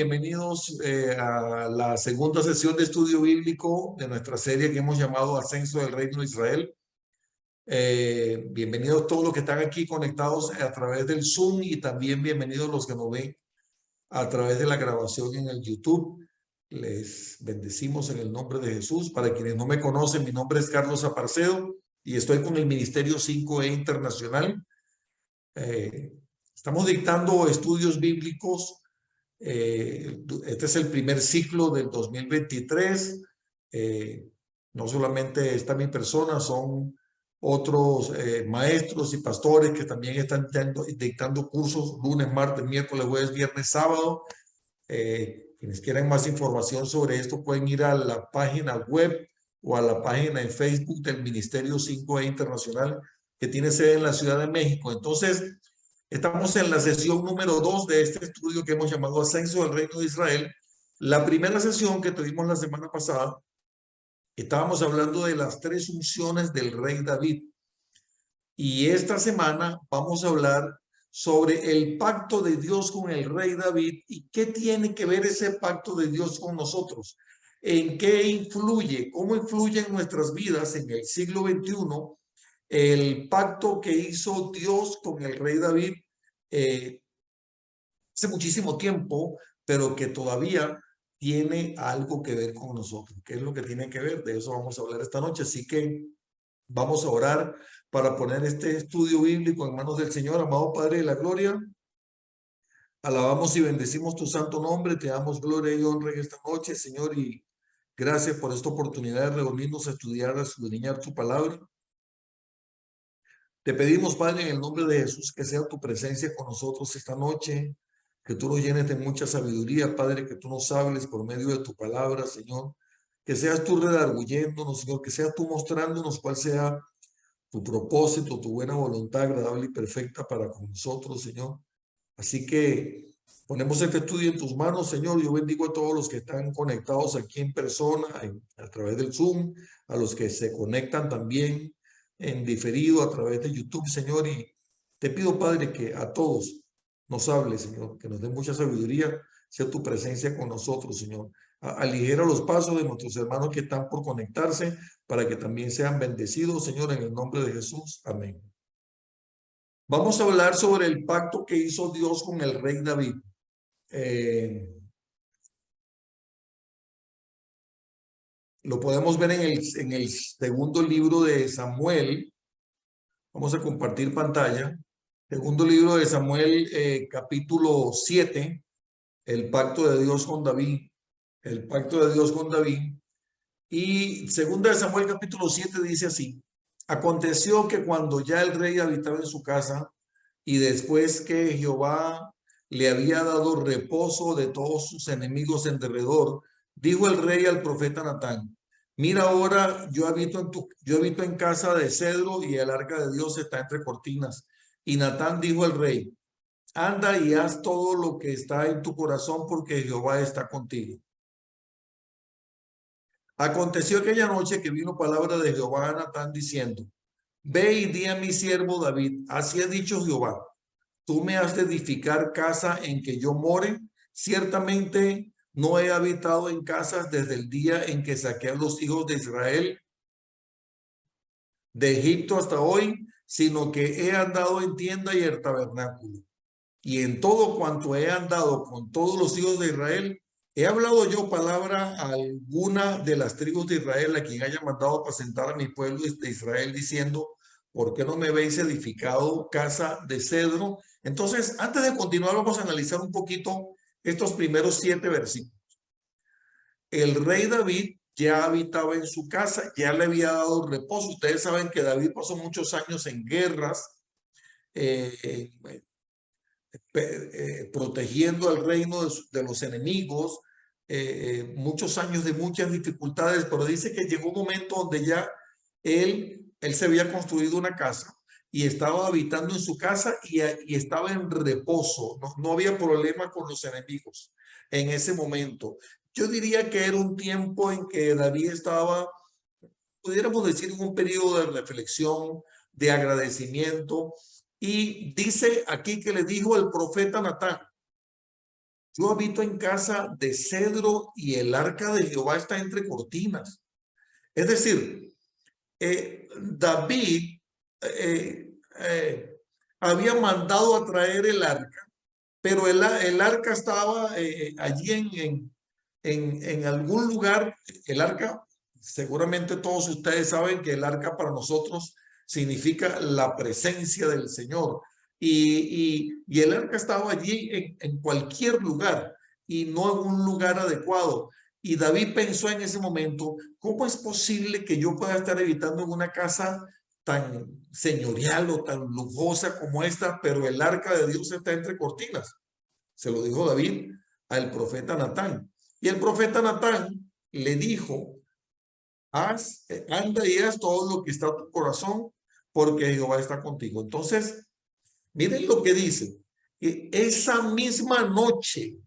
bienvenidos a la segunda sesión de estudio bíblico de nuestra serie que hemos llamado Ascenso del Reino de Israel. Bienvenidos todos los que están aquí conectados a través del Zoom y también bienvenidos los que nos ven a través de la grabación en el YouTube. Les bendecimos en el nombre de Jesús. Para quienes no me conocen, mi nombre es Carlos Aparcedo y estoy con el Ministerio 5E Internacional. Estamos dictando estudios bíblicos. Este es el primer ciclo del 2023. No solamente está mi persona, son otros maestros y pastores que también están dictando cursos lunes, martes, miércoles, jueves, viernes, sábado. Quienes quieran más información sobre esto pueden ir a la página web o a la página en Facebook del Ministerio 5E Internacional, que tiene sede en la Ciudad de México. Entonces, estamos en la sesión número 2 de este estudio que hemos llamado Ascenso del Reino de Israel. La primera sesión que tuvimos la semana pasada, estábamos hablando de las 3 unciones del rey David. Y esta semana vamos a hablar sobre el pacto de Dios con el rey David y qué tiene que ver ese pacto de Dios con nosotros. ¿En qué influye? ¿Cómo influye en nuestras vidas en el siglo XXI el pacto que hizo Dios con el rey David hace muchísimo tiempo, pero que todavía tiene algo que ver con nosotros? ¿Qué es lo que tiene que ver? De eso vamos a hablar esta noche. Así que vamos a orar para poner este estudio bíblico en manos del Señor. Amado Padre de la Gloria, alabamos y bendecimos tu santo nombre. Te damos gloria y honra en esta noche, Señor, y gracias por esta oportunidad de reunirnos a estudiar, a escudriñar tu palabra. Te pedimos, Padre, en el nombre de Jesús, que sea tu presencia con nosotros esta noche, que tú nos llenes de mucha sabiduría, Padre, que tú nos hables por medio de tu palabra, Señor, que seas tú redarguyéndonos, Señor, que seas tú mostrándonos cuál sea tu propósito, tu buena voluntad agradable y perfecta para con nosotros, Señor. Así que ponemos este estudio en tus manos, Señor. Yo bendigo a todos los que están conectados aquí en persona, a través del Zoom, a los que se conectan también en diferido a través de YouTube, Señor. Y te pido, Padre, que a todos nos hables, Señor, que nos dé mucha sabiduría, sea tu presencia con nosotros, Señor. Aligera los pasos de nuestros hermanos que están por conectarse para que también sean bendecidos, Señor, en el nombre de Jesús. Amén. Vamos a hablar sobre el pacto que hizo Dios con el rey David. Lo podemos ver en el segundo libro de Samuel. Vamos a compartir pantalla. Segundo libro de Samuel, capítulo 7, el pacto de Dios con David. El pacto de Dios con David. Y segunda de Samuel, capítulo 7, dice así: aconteció que cuando ya el rey habitaba en su casa y después que Jehová le había dado reposo de todos sus enemigos en derredor, dijo el rey al profeta Natán: mira, ahora yo habito en casa de cedro y el arca de Dios está entre cortinas. Y Natán dijo al rey: anda y haz todo lo que está en tu corazón, porque Jehová está contigo. Aconteció aquella noche que vino palabra de Jehová a Natán diciendo: ve y di a mi siervo David, así ha dicho Jehová, tú me has de edificar casa en que yo more. Ciertamente no he habitado en casas desde el día en que saqué a los hijos de Israel de Egipto hasta hoy, sino que he andado en tienda y en tabernáculo. Y en todo cuanto he andado con todos los hijos de Israel, he hablado yo palabra a alguna de las tribus de Israel, a quien haya mandado a apacentar a mi pueblo de Israel, diciendo: ¿por qué no me habéis edificado casa de cedro? Entonces, antes de continuar, vamos a analizar un poquito estos primeros 7 versículos. El rey David ya habitaba en su casa, ya le había dado reposo. Ustedes saben que David pasó muchos años en guerras, eh, protegiendo al reino de los enemigos, muchos años de muchas dificultades, pero dice que llegó un momento donde ya él se había construido una casa y estaba habitando en su casa y estaba en reposo, no había problema con los enemigos en ese momento. Yo diría que era un tiempo en que David estaba, pudiéramos decir, en un periodo de reflexión, de agradecimiento. Y dice aquí que le dijo el profeta Natán: yo habito en casa de cedro y el arca de Jehová está entre cortinas. Es decir, David eh, eh, había mandado a traer el arca, pero el arca estaba allí en algún lugar. El arca, seguramente todos ustedes saben que el arca para nosotros significa la presencia del Señor. Y el arca estaba allí en cualquier lugar y no en un lugar adecuado. Y David pensó en ese momento, ¿cómo es posible que yo pueda estar habitando en una casa tan señorial o tan lujosa como esta, pero el arca de Dios está entre cortinas? Se lo dijo David al profeta Natán. Y el profeta Natán le dijo, anda y haz todo lo que está en tu corazón, porque Jehová está contigo. Entonces, miren lo que dice. Esa misma noche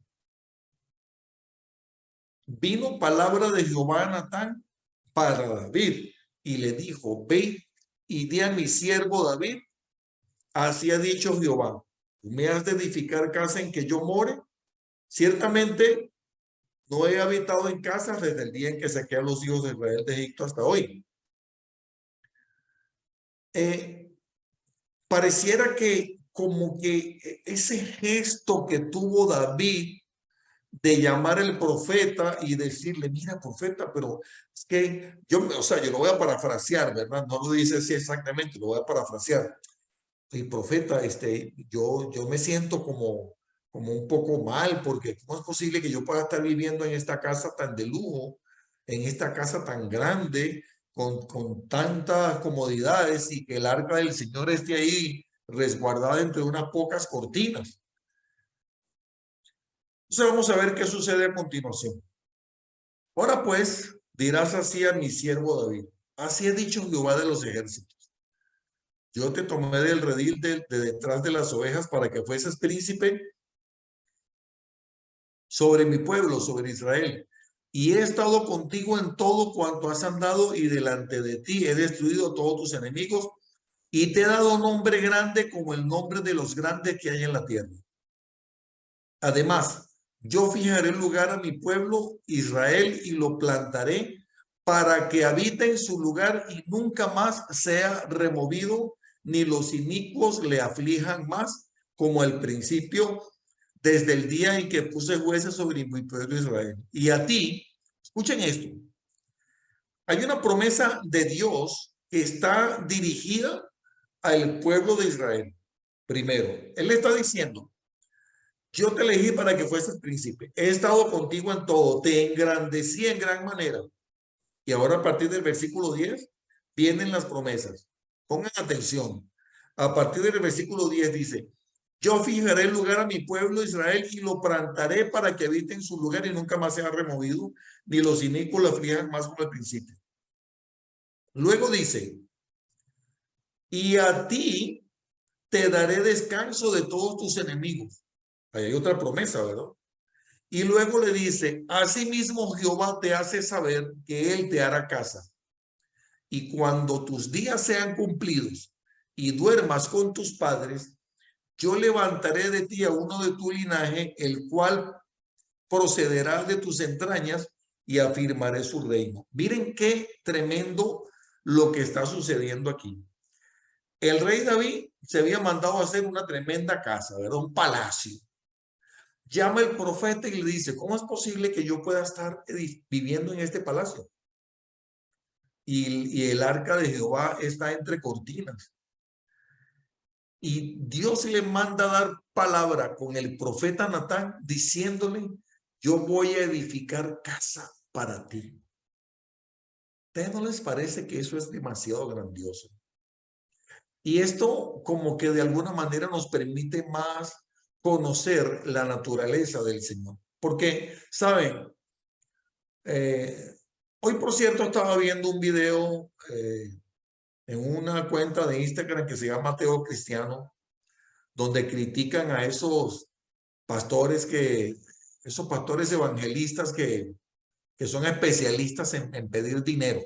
vino palabra de Jehová a Natán para David y le dijo, ve y di a mi siervo David, así ha dicho Jehová, me has de edificar casa en que yo more. Ciertamente no he habitado en casa desde el día en que saqué a los hijos de Israel de Egipto hasta hoy. Pareciera que como que ese gesto que tuvo David de llamar al profeta y decirle, mira, profeta, pero es que yo, o sea, yo lo voy a parafrasear, ¿verdad? No lo dice así exactamente, lo voy a parafrasear. Y profeta, yo me siento como un poco mal, porque ¿cómo es posible que yo pueda estar viviendo en esta casa tan de lujo, en esta casa tan grande, con tantas comodidades y que el arca del Señor esté ahí resguardada entre unas pocas cortinas? Entonces vamos a ver qué sucede a continuación. Ahora pues dirás así a mi siervo David, así ha dicho Jehová de los ejércitos. Yo te tomé del redil de detrás de las ovejas para que fueses príncipe sobre mi pueblo, sobre Israel. Y he estado contigo en todo cuanto has andado y delante de ti he destruido todos tus enemigos y te he dado nombre grande como el nombre de los grandes que hay en la tierra. Además, yo fijaré lugar a mi pueblo Israel y lo plantaré para que habite en su lugar y nunca más sea removido, ni los inicuos le aflijan más como al principio, desde el día en que puse jueces sobre mi pueblo Israel. Y a ti, escuchen esto, hay una promesa de Dios que está dirigida al pueblo de Israel. Primero, Él le está diciendo, yo te elegí para que fueses príncipe. He estado contigo en todo. Te engrandecí en gran manera. Y ahora a partir del versículo 10 vienen las promesas. Pongan atención. A partir del versículo 10 dice, yo fijaré el lugar a mi pueblo Israel y lo plantaré para que habite en su lugar y nunca más sea removido, ni los inicuos lo aflijan más como al principio. Luego dice, y a ti te daré descanso de todos tus enemigos. Ahí hay otra promesa, ¿verdad? Y luego le dice, asimismo Jehová te hace saber que él te hará casa. Y cuando tus días sean cumplidos y duermas con tus padres, yo levantaré de ti a uno de tu linaje, el cual procederá de tus entrañas y afirmaré su reino. Miren qué tremendo lo que está sucediendo aquí. El rey David se había mandado a hacer una tremenda casa, ¿verdad? Un palacio. Llama el profeta y le dice, ¿cómo es posible que yo pueda estar viviendo en este palacio? Y el arca de Jehová está entre cortinas. Y Dios le manda a dar palabra con el profeta Natán diciéndole, yo voy a edificar casa para ti. ¿A ustedes no les parece que eso es demasiado grandioso? Y esto como que de alguna manera nos permite más conocer la naturaleza del Señor. Porque, ¿saben? Hoy, por cierto, estaba viendo un video en una cuenta de Instagram que se llama Teo Cristiano, donde critican a esos pastores evangelistas que son especialistas en pedir dinero.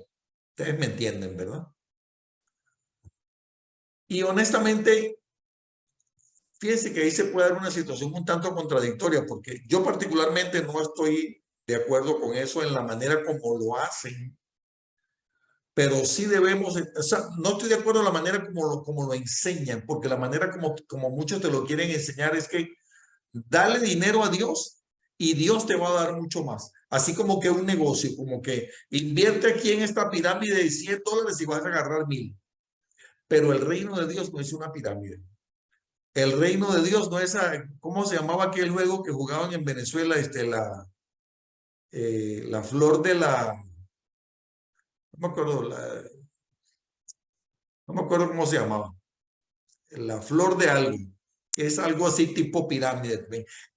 Ustedes me entienden, ¿verdad? Y honestamente, fíjense que ahí se puede dar una situación un tanto contradictoria, porque yo particularmente no estoy de acuerdo con eso en la manera como lo hacen, pero sí debemos, o sea, no estoy de acuerdo en la manera como lo enseñan, porque la manera como muchos te lo quieren enseñar es que dale dinero a Dios y Dios te va a dar mucho más. Así como que un negocio, como que invierte aquí en esta pirámide de $100 y vas a agarrar 1000. Pero el reino de Dios no es una pirámide. El reino de Dios no es, ¿cómo se llamaba aquel juego que jugaban en Venezuela? La flor de no me acuerdo, no me acuerdo cómo se llamaba. La flor de algo. Es algo así tipo pirámide.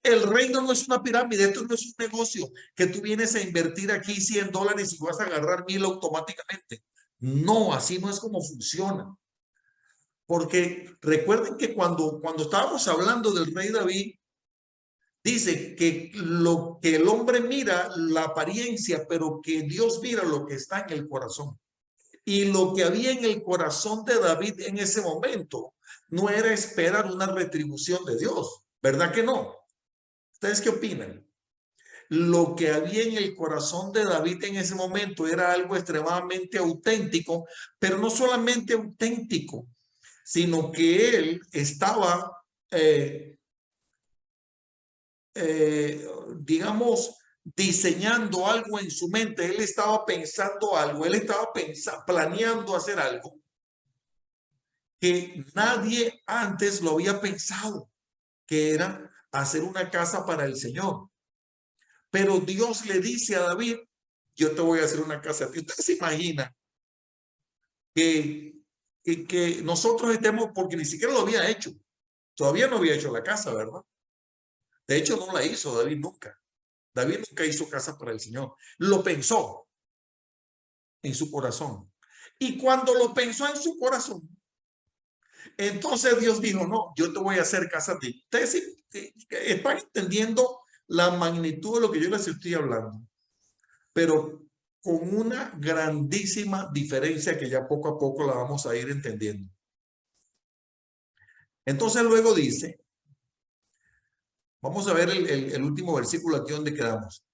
El reino no es una pirámide, esto no es un negocio que tú vienes a invertir aquí $100 y vas a agarrar 1000 automáticamente. No, así no es como funciona. Porque recuerden que cuando estábamos hablando del rey David, dice que lo que el hombre mira, la apariencia, pero que Dios mira lo que está en el corazón. Y lo que había en el corazón de David en ese momento no era esperar una retribución de Dios, ¿verdad que no? ¿Ustedes qué opinan? Lo que había en el corazón de David en ese momento era algo extremadamente auténtico, pero no solamente auténtico, sino que él estaba, digamos, diseñando algo en su mente. Él estaba pensando algo, él estaba planeando hacer algo que nadie antes lo había pensado, que era hacer una casa para el Señor. Pero Dios le dice a David, yo te voy a hacer una casa a ti. Usted se imagina que, que nosotros estemos, porque ni siquiera lo había hecho. Todavía no había hecho la casa, ¿verdad? De hecho, no la hizo David nunca. David nunca hizo casa para el Señor. Lo pensó en su corazón. Y cuando lo pensó en su corazón, entonces Dios dijo, no, yo te voy a hacer casa a ti. Ustedes están entendiendo la magnitud de lo que yo les estoy hablando, pero con una grandísima diferencia que ya poco a poco la vamos a ir entendiendo. Entonces luego dice, vamos a ver el último versículo aquí donde quedamos.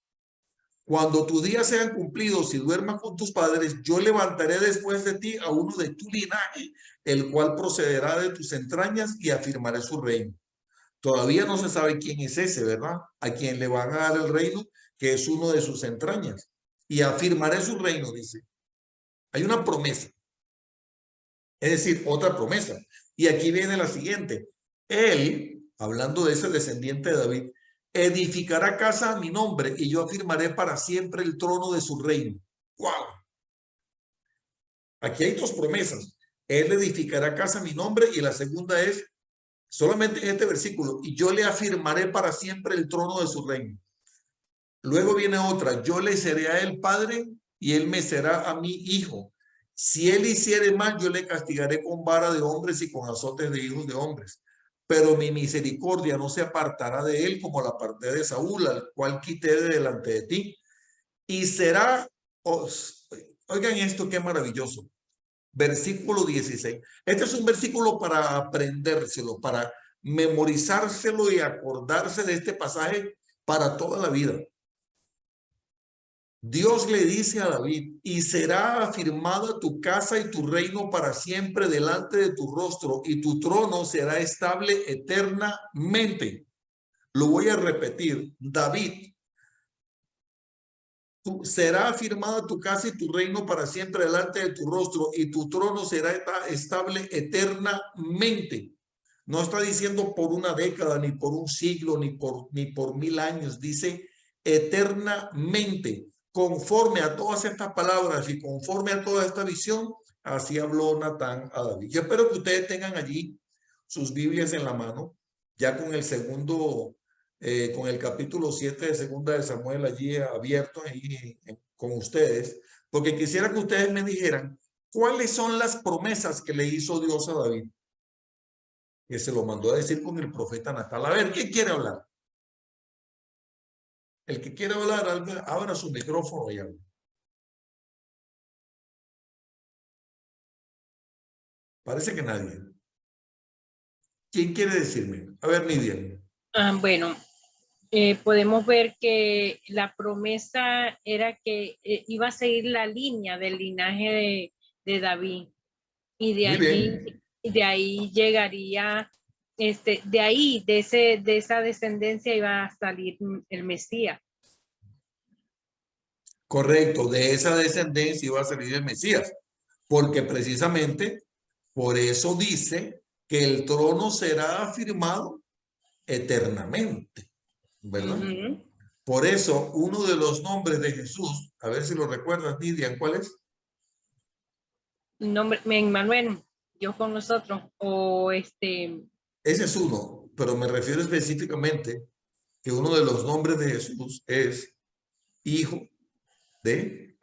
Cuando tus días sean cumplidos y duermas con tus padres, yo levantaré después de ti a uno de tu linaje, el cual procederá de tus entrañas y afirmaré su reino. Todavía no se sabe quién es ese, ¿verdad? A quien le van a dar el reino, que es uno de sus entrañas. Y afirmaré su reino, dice. Hay una promesa. Es decir, otra promesa. Y aquí viene la siguiente. Él, hablando de ese descendiente de David, edificará casa a mi nombre y yo afirmaré para siempre el trono de su reino. ¡Wow! Aquí hay dos promesas. Él edificará casa a mi nombre y la segunda es solamente en este versículo, y yo le afirmaré para siempre el trono de su reino. Luego viene otra, yo le seré a él padre y él me será a mí hijo. Si él hiciere mal, yo le castigaré con vara de hombres y con azotes de hijos de hombres. Pero mi misericordia no se apartará de él como la aparté de Saúl, al cual quité de delante de ti. Y será, oigan esto, qué maravilloso. Versículo 16. Este es un versículo para aprendérselo, para memorizárselo y acordarse de este pasaje para toda la vida. Dios le dice a David, y será afirmada tu casa y tu reino para siempre delante de tu rostro, y tu trono será estable eternamente. Lo voy a repetir, David, será afirmada tu casa y tu reino para siempre delante de tu rostro, y tu trono será estable eternamente. No está diciendo por una década, ni por un siglo, ni por 1000 años. Dice eternamente. Conforme a todas estas palabras y conforme a toda esta visión, así habló Natán a David. Yo espero que ustedes tengan allí sus Biblias en la mano, ya con el segundo, con el capítulo 7 de Segunda de Samuel allí abierto ahí con ustedes, porque quisiera que ustedes me dijeran cuáles son las promesas que le hizo Dios a David, que se lo mandó a decir con el profeta Natán. A ver, ¿quién quiere hablar? El que quiere hablar, abra su micrófono y habla. Parece que nadie. ¿Quién quiere decirme? A ver, Nidia. Bueno, podemos ver que la promesa era que iba a seguir la línea del linaje de David. Y de Muy allí, bien. de ahí llegaría, de ahí, de esa descendencia iba a salir el Mesías. Correcto, de esa descendencia iba a salir el Mesías, porque precisamente por eso dice que el trono será afirmado eternamente, ¿verdad? Por eso uno de los nombres de Jesús, a ver si lo recuerdas, Nidia, ¿cuál es? El nombre, Emmanuel, Dios con nosotros, o Ese es uno, pero me refiero específicamente que uno de los nombres de Jesús es Hijo de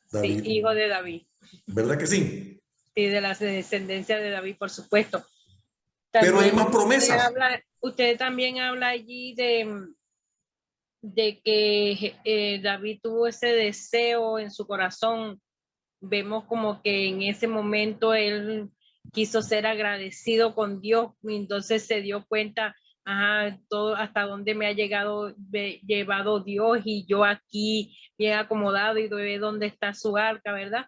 sí, David. hijo de David. ¿Verdad que sí? Sí, de la descendencia de David, por supuesto. Pero hay También más promesas. usted también habla allí de que David tuvo ese deseo en su corazón. Vemos como que en ese momento él quiso ser agradecido con Dios y entonces se dio cuenta, ajá, todo hasta dónde me ha llevado Dios y yo aquí bien acomodado y de dónde está su arca, ¿verdad?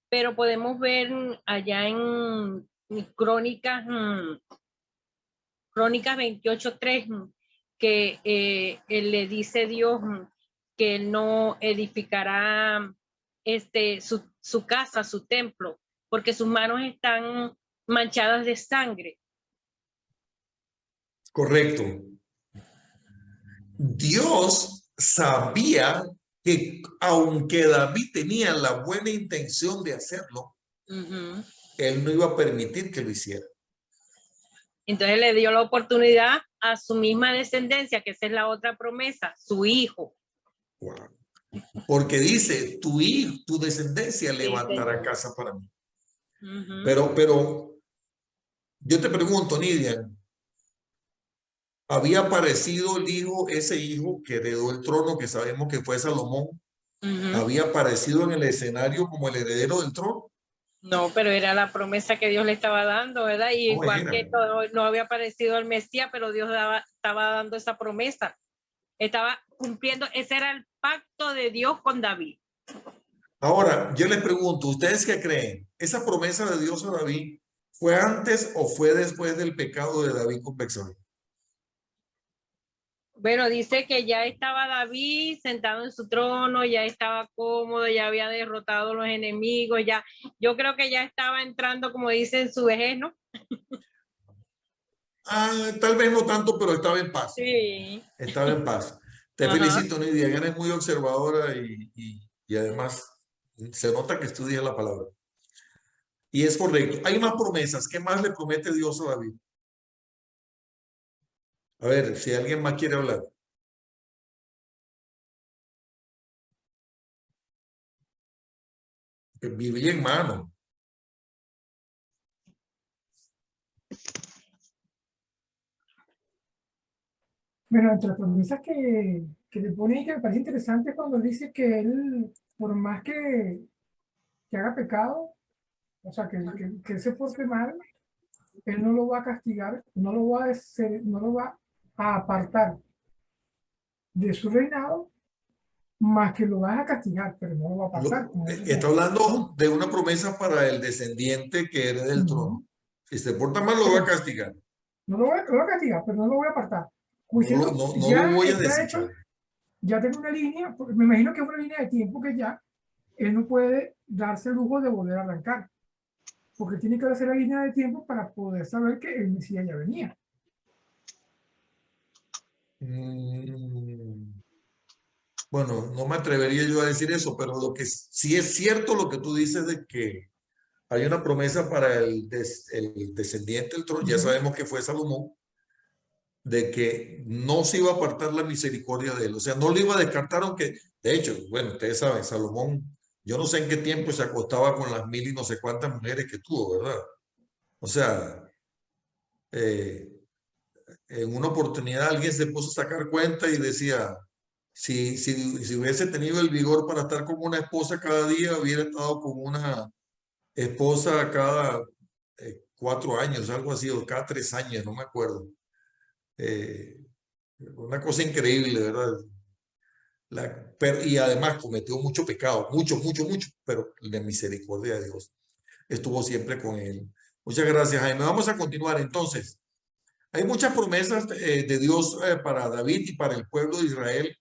Pero podemos ver allá en Crónicas, Crónicas 28:3, que él le dice Dios que él no edificará su casa, su templo, porque sus manos están manchadas de sangre. Correcto. Dios sabía que aunque David tenía la buena intención de hacerlo, él no iba a permitir que lo hiciera. Entonces le dio la oportunidad a su misma descendencia, que esa es la otra promesa, su hijo. Wow. Porque dice, tu hijo, tu descendencia levantará Sí, casa para mí. Pero yo te pregunto, Nidia, ¿había aparecido el hijo, ese hijo que heredó el trono, que sabemos que fue Salomón, había aparecido en el escenario como el heredero del trono? No, pero era la promesa que Dios le estaba dando, ¿verdad? Y No igual era. que todo, no había aparecido el Mesías, pero Dios estaba dando esa promesa. Estaba cumpliendo, ese era el pacto de Dios con David. Ahora, yo les pregunto, ¿ustedes qué creen? ¿Esa promesa de Dios a David fue antes o fue después del pecado de David con Betsabé? Bueno, dice que ya estaba David sentado en su trono, ya estaba cómodo, ya había derrotado a los enemigos, ya, yo creo que ya estaba entrando, como dicen, su vejez, ¿no? Ah, tal vez no tanto, pero estaba en paz. Sí. Estaba en paz. Te Ajá. felicito, Nidia, eres muy observadora y además se nota que estudias la palabra. Y es correcto. Hay más promesas. ¿Qué más le promete Dios a David? A ver, si alguien más quiere hablar. Biblia en mano. Bueno, entre las promesas que le pone y que me parece interesante cuando dice que él, por más que haga pecado, o sea, que él se porte mal, él no lo va a castigar, no lo va a apartar de su reinado, más que lo va a castigar, pero no lo va a apartar. Está hablando de una promesa para el descendiente que herede el trono. Si se porta mal, lo va a castigar. Lo va a castigar, pero no lo voy a apartar. Como No diciendo, no lo ya voy a está desechar. hecho, ya tengo una línea, me imagino que es una línea de tiempo que ya él no puede darse el lujo de volver a arrancar, porque tiene que hacer la línea de tiempo para poder saber que el Mesías ya venía. Bueno, no me atrevería yo a decir eso, pero lo que sí es cierto lo que tú dices de que hay una promesa para el descendiente del trono, ya sabemos que fue Salomón, de que no se iba a apartar la misericordia de él, o sea, no lo iba a descartar, aunque, de hecho, bueno, ustedes saben, Salomón, yo no sé en qué tiempo se acostaba con las 1000 y no sé cuántas mujeres que tuvo, ¿verdad? O sea, en una oportunidad alguien se puso a sacar cuenta y decía, si hubiese tenido el vigor para estar con una esposa cada día, hubiera estado con una esposa cada 4 años, algo así, o cada 3 años, no me acuerdo. Una cosa increíble, ¿verdad? Y además cometió mucho pecado, mucho, mucho, mucho, pero la misericordia de Dios estuvo siempre con él. Muchas gracias, Jaime. Vamos a continuar entonces. Hay muchas promesas de Dios para David y para el pueblo de Israel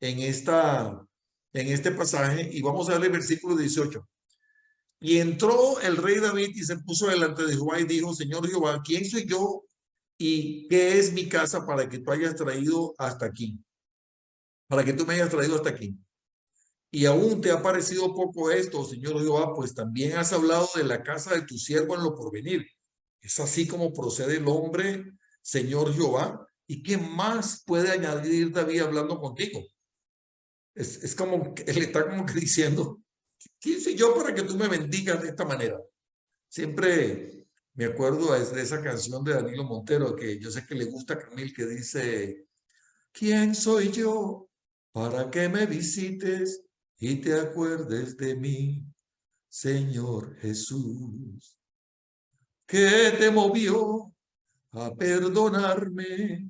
en este pasaje, y vamos a ver el versículo 18. Y entró el rey David y se puso delante de Jehová y dijo: Señor Jehová, ¿quién soy yo y qué es mi casa para que tú hayas traído hasta aquí? Para que tú me hayas traído hasta aquí. Y aún te ha parecido poco esto, Señor Jehová, pues también has hablado de la casa de tu siervo en lo porvenir. Es así como procede el hombre, Señor Jehová. ¿Y qué más puede añadir David hablando contigo? Es como que él está como que diciendo: ¿quién soy yo para que tú me bendigas de esta manera? Siempre me acuerdo de esa canción de Danilo Montero, que yo sé que le gusta a Camil, que dice: ¿quién soy yo para que me visites y te acuerdes de mí, Señor Jesús? ¿Qué te movió a perdonarme?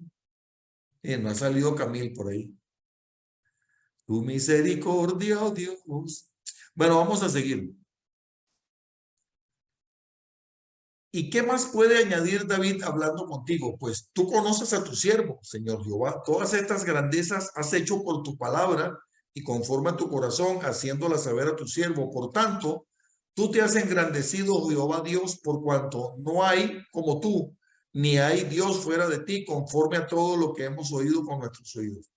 No ha salido Camil por ahí. Tu misericordia, oh Dios. Bueno, vamos a seguir. ¿Y qué más puede añadir David hablando contigo? Pues tú conoces a tu siervo, Señor Jehová. Todas estas grandezas has hecho por tu palabra y conforme a tu corazón, haciéndolas saber a tu siervo. Por tanto, tú te has engrandecido, Jehová Dios, por cuanto no hay como tú, ni hay Dios fuera de ti, conforme a todo lo que hemos oído con nuestros oídos.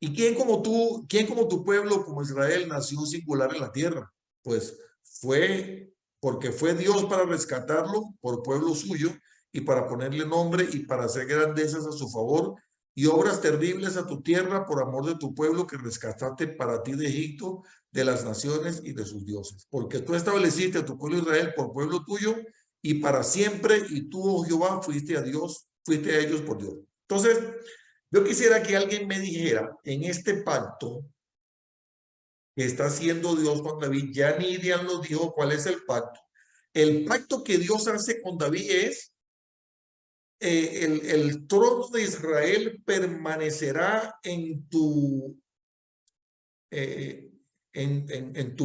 ¿Y quién como tú, quién como tu pueblo, como Israel, nació singular en la tierra? Pues fue porque fue Dios para rescatarlo por pueblo suyo y para ponerle nombre y para hacer grandezas a su favor y obras terribles a tu tierra por amor de tu pueblo que rescataste para ti de Egipto, de las naciones y de sus dioses. Porque tú estableciste a tu pueblo Israel por pueblo tuyo y para siempre, y tú, oh Jehová, fuiste a Dios, fuiste a ellos por Dios. Entonces, yo quisiera que alguien me dijera en este pacto que está haciendo Dios con David. Ya Nidian nos dijo cuál es el pacto. El pacto que Dios hace con David es el trono de Israel permanecerá en tu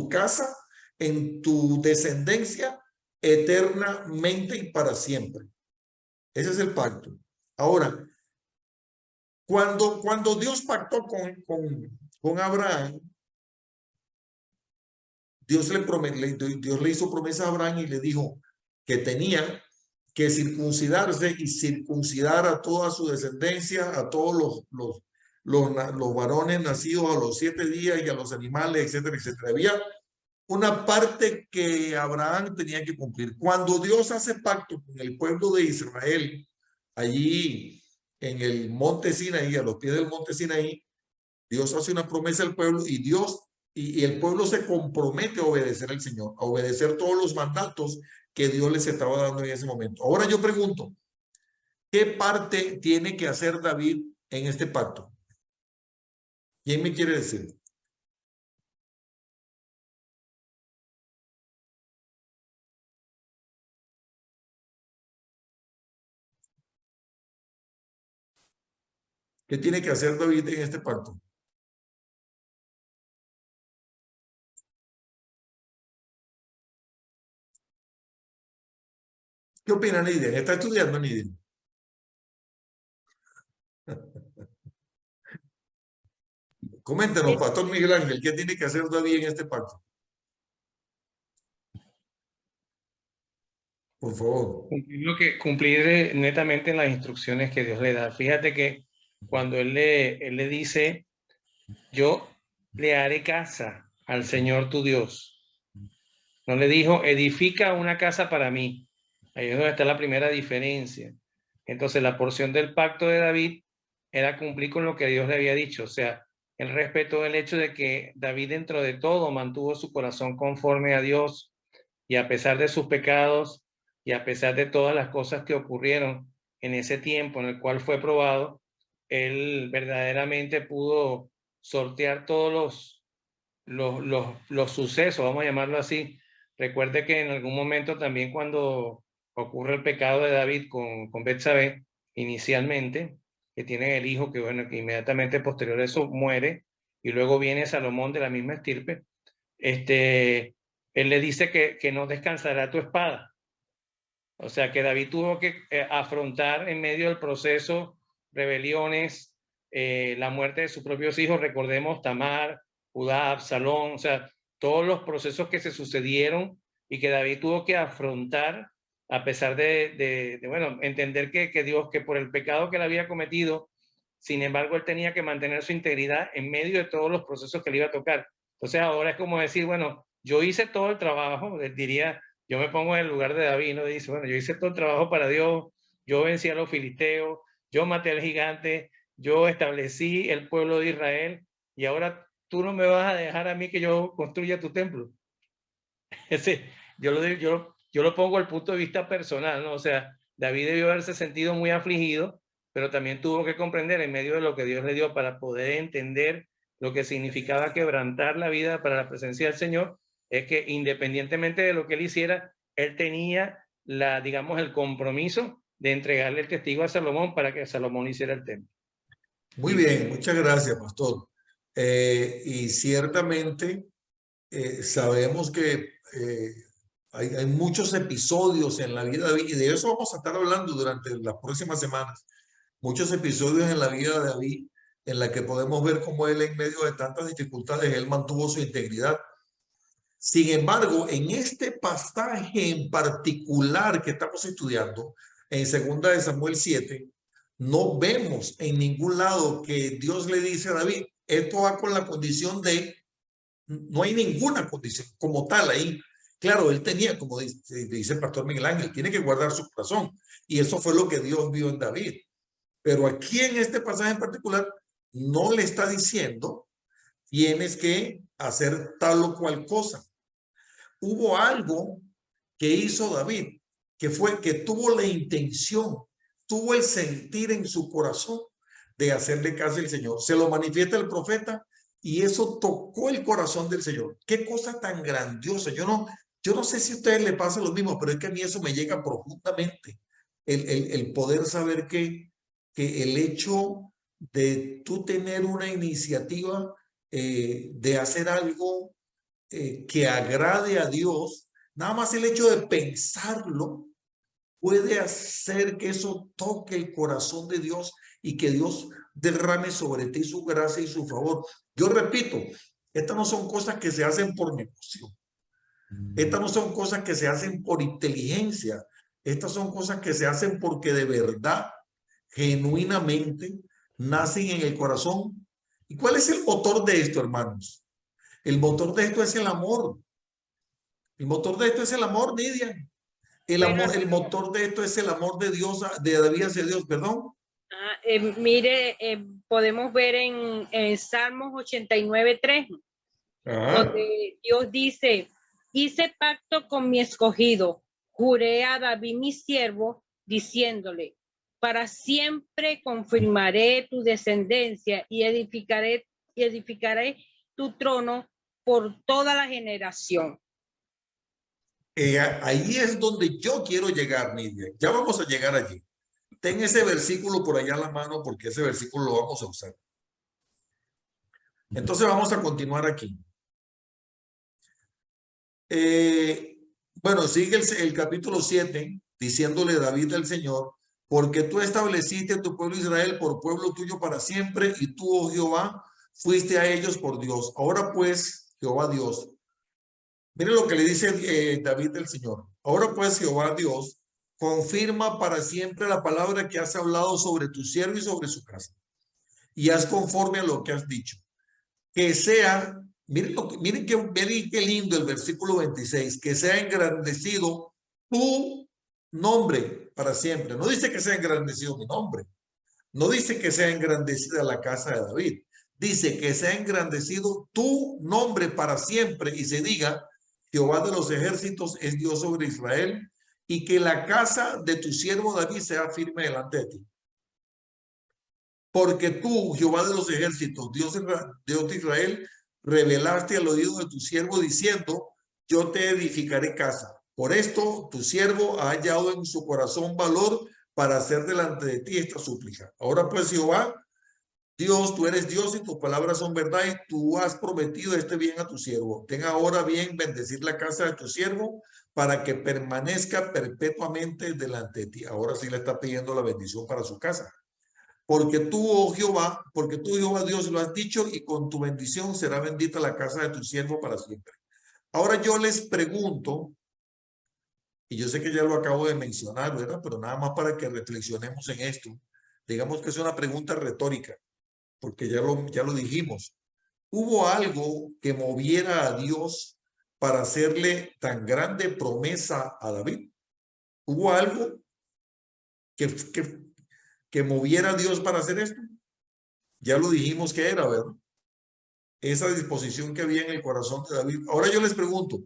casa, en tu descendencia, eternamente y para siempre. Ese es el pacto. Ahora, cuando Dios pactó con Abraham, Dios le hizo promesa a Abraham y le dijo que tenía que circuncidarse y circuncidar a toda su descendencia, a todos los varones nacidos a los 7 días y a los animales, etcétera, etcétera. Había una parte que Abraham tenía que cumplir. Cuando Dios hace pacto con el pueblo de Israel, allí en el monte Sinaí, a los pies del monte Sinaí, Dios hace una promesa al pueblo y el pueblo se compromete a obedecer al Señor, a obedecer todos los mandatos que Dios les estaba dando en ese momento. Ahora yo pregunto, ¿qué parte tiene que hacer David en este pacto? ¿Quién me quiere decir? ¿Qué tiene que hacer David en este pacto? ¿Qué opina Nidia? ¿Está estudiando Nidia? Coméntenos, Pastor Miguel Ángel, ¿qué tiene que hacer David en este pacto? Por favor. Cumplir netamente las instrucciones que Dios le da. Fíjate que cuando él le dice, yo le haré casa al Señor tu Dios. No le dijo, edifica una casa para mí. Ahí es donde está la primera diferencia. Entonces, la porción del pacto de David era cumplir con lo que Dios le había dicho. O sea, él respetó el hecho de que David dentro de todo mantuvo su corazón conforme a Dios y a pesar de sus pecados y a pesar de todas las cosas que ocurrieron en ese tiempo en el cual fue probado, él verdaderamente pudo sortear todos los sucesos, vamos a llamarlo así. Recuerde que en algún momento también cuando ocurre el pecado de David con Betsabé inicialmente, que tiene el hijo que, bueno, que inmediatamente posterior a eso muere, y luego viene Salomón de la misma estirpe. Él le dice que no descansará tu espada. O sea que David tuvo que afrontar en medio del proceso rebeliones, la muerte de sus propios hijos, recordemos Tamar, Judá, Absalón, o sea, todos los procesos que se sucedieron y que David tuvo que afrontar a pesar de bueno, entender que Dios, que por el pecado que él había cometido, sin embargo, él tenía que mantener su integridad en medio de todos los procesos que le iba a tocar. Entonces ahora es como decir, bueno, yo hice todo el trabajo, diría, yo me pongo en el lugar de David, ¿no? Dice, bueno, yo hice todo el trabajo para Dios, yo vencí a los filisteos, yo maté al gigante, yo establecí el pueblo de Israel, y ahora tú no me vas a dejar a mí que yo construya tu templo. Yo lo pongo al punto de vista personal, ¿no? O sea, David debió haberse sentido muy afligido, pero también tuvo que comprender en medio de lo que Dios le dio para poder entender lo que significaba quebrantar la vida para la presencia del Señor, es que independientemente de lo que él hiciera, él tenía digamos, el compromiso de entregarle el testigo a Salomón para que Salomón hiciera el templo. Muy bien, muchas gracias, pastor. Y ciertamente sabemos que hay muchos episodios en la vida de David, y de eso vamos a estar hablando durante las próximas semanas. Muchos episodios en la vida de David en la que podemos ver cómo él, en medio de tantas dificultades, él mantuvo su integridad. Sin embargo, en este pasaje en particular que estamos estudiando, en 2 de Samuel 7, no vemos en ningún lado que Dios le dice a David, esto va con la condición de, no hay ninguna condición como tal ahí. Claro, él tenía, como dice el pastor Miguel Ángel, tiene que guardar su corazón, y eso fue lo que Dios vio en David. Pero aquí en este pasaje en particular no le está diciendo tienes que hacer tal o cual cosa. Hubo algo que hizo David, que fue que tuvo la intención, tuvo el sentir en su corazón de hacerle caso al Señor. Se lo manifiesta el profeta y eso tocó el corazón del Señor. Qué cosa tan grandiosa. Yo no sé si a ustedes les pasa lo mismo, pero es que a mí eso me llega profundamente. El poder saber que el hecho de tú tener una iniciativa de hacer algo que agrade a Dios, nada más el hecho de pensarlo puede hacer que eso toque el corazón de Dios y que Dios derrame sobre ti su gracia y su favor. Yo repito, estas no son cosas que se hacen por negocio. Estas no son cosas que se hacen por inteligencia. Estas son cosas que se hacen porque de verdad, genuinamente, nacen en el corazón. ¿Y cuál es el motor de esto, hermanos? El motor de esto es el amor. El motor de esto es el amor, Nidia. El motor de esto es el amor de Dios, de David hacia Dios, perdón. Mire, podemos ver en Salmos 89:3, donde Dios dice, hice pacto con mi escogido, juré a David mi siervo, diciéndole, para siempre confirmaré tu descendencia y edificaré tu trono por toda la generación. Ahí es donde yo quiero llegar, Nidia. Ya vamos a llegar allí. Ten ese versículo por allá a la mano porque ese versículo lo vamos a usar. Entonces vamos a continuar aquí. Bueno, sigue el capítulo 7 diciéndole David al Señor, porque tú estableciste a tu pueblo Israel por pueblo tuyo para siempre y tú, oh Jehová, fuiste a ellos por Dios. Ahora pues, Jehová Dios, mire lo que le dice David al Señor. Ahora pues, Jehová Dios, confirma para siempre la palabra que has hablado sobre tu siervo y sobre su casa. Y haz conforme a lo que has dicho. Que sea, miren qué lindo el versículo 26, que sea engrandecido tu nombre para siempre. No dice que sea engrandecido mi nombre. No dice que sea engrandecida la casa de David. Dice que sea engrandecido tu nombre para siempre y se diga, Jehová de los ejércitos es Dios sobre Israel, y que la casa de tu siervo David sea firme delante de ti. Porque tú, Jehová de los ejércitos, Dios de Israel, revelaste al oído de tu siervo diciendo, yo te edificaré casa. Por esto, tu siervo ha hallado en su corazón valor para hacer delante de ti esta súplica. Ahora pues, Jehová, Dios, tú eres Dios y tus palabras son verdad y tú has prometido este bien a tu siervo. Ten ahora bien bendecir la casa de tu siervo para que permanezca perpetuamente delante de ti. Ahora sí le está pidiendo la bendición para su casa. Porque tú, oh Jehová, Dios, lo has dicho y con tu bendición será bendita la casa de tu siervo para siempre. Ahora yo les pregunto, y yo sé que ya lo acabo de mencionar, ¿verdad? Pero nada más para que reflexionemos en esto. Digamos que es una pregunta retórica, porque ya lo dijimos. ¿Hubo algo que moviera a Dios para hacerle tan grande promesa a David? ¿Hubo algo que moviera a Dios para hacer esto? Ya lo dijimos que era, ¿verdad? Esa disposición que había en el corazón de David. Ahora yo les pregunto,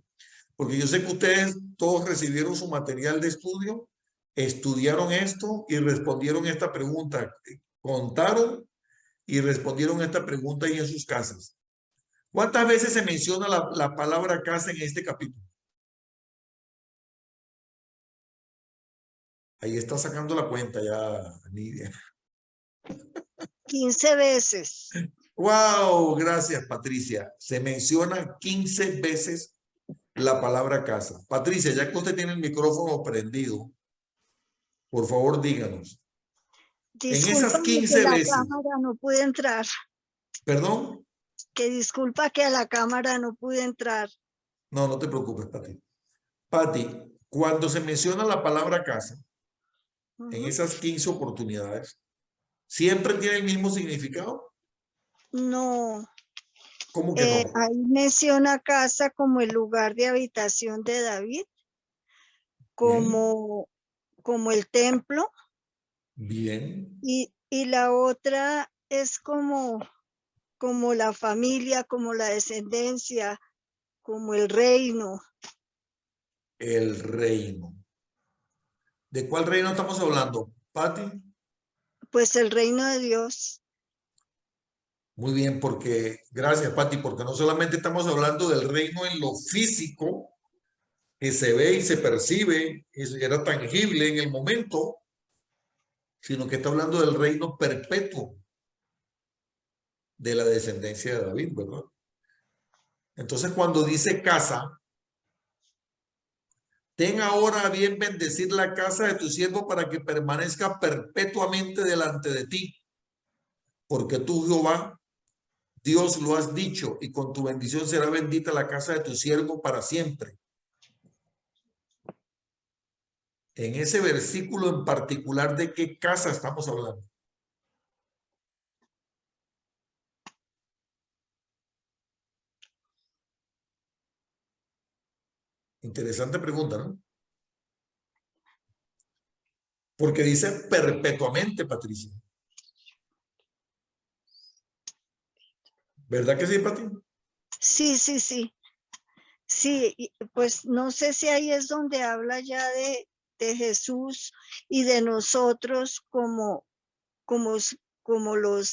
porque yo sé que ustedes todos recibieron su material de estudio, estudiaron esto y respondieron esta pregunta, contaron y respondieron esta pregunta ahí en sus casas. ¿Cuántas veces se menciona la palabra casa en este capítulo? Ahí está sacando la cuenta ya, Nidia. 15 veces. ¡Wow! Gracias, Patricia. Se menciona 15 veces la palabra casa. Patricia, ya que usted tiene el micrófono prendido, por favor díganos. En esas Disculpa 15 que la veces, cámara no pude entrar. ¿perdón? Que disculpa que a la cámara no pude entrar. No, no te preocupes, Pati. Pati, cuando se menciona la palabra casa, en esas 15 oportunidades, ¿siempre tiene el mismo significado? No, ¿Cómo que no? ahí menciona casa como el lugar de habitación de David, como el templo, Bien. y la otra es como la familia, como la descendencia, como el reino. El reino. ¿De cuál reino estamos hablando, Pati? Pues el reino de Dios. Muy bien, porque, gracias, Pati, porque no solamente estamos hablando del reino en lo físico, que se ve y se percibe, era tangible en el momento, sino que está hablando del reino perpetuo de la descendencia de David, ¿verdad? Entonces, cuando dice casa, ten ahora a bien bendecir la casa de tu siervo para que permanezca perpetuamente delante de ti, porque tú, Jehová, Dios, lo has dicho, y con tu bendición será bendita la casa de tu siervo para siempre. En ese versículo en particular, ¿de qué casa estamos hablando? Interesante pregunta, ¿no? Porque dice perpetuamente, Patricia. ¿Verdad que sí, Pati? Sí, sí, sí. Sí, pues no sé si ahí es donde habla ya de Jesús y de nosotros como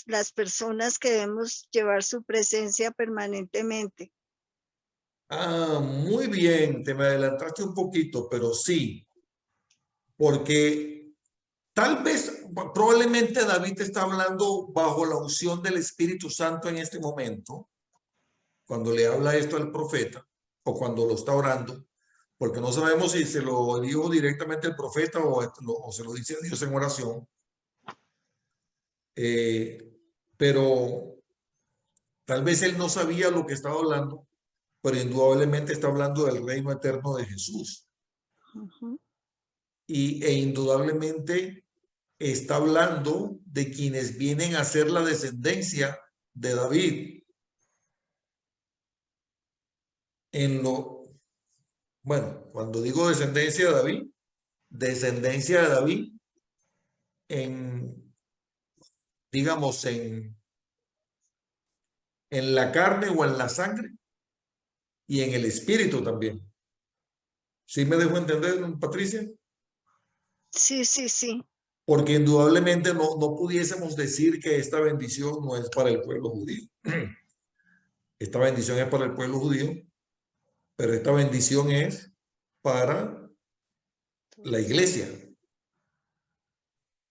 las personas que debemos llevar su presencia permanentemente. Ah, muy bien, te me adelantaste un poquito, pero sí, porque tal vez, probablemente David está hablando bajo la unción del Espíritu Santo en este momento, cuando le habla esto al profeta o cuando lo está orando, porque no sabemos si se lo dijo directamente el profeta o se lo dice a Dios en oración. Pero tal vez él no sabía lo que estaba hablando, pero indudablemente está hablando del reino eterno de Jesús. E indudablemente está hablando de quienes vienen a ser la descendencia de David. Bueno, cuando digo descendencia de David digamos, en la carne o en la sangre y en el espíritu también. ¿Sí me dejo entender, Patricia? Sí, sí, sí. Porque indudablemente no pudiésemos decir que esta bendición no es para el pueblo judío. Esta bendición es para el pueblo judío, pero esta bendición es para la iglesia.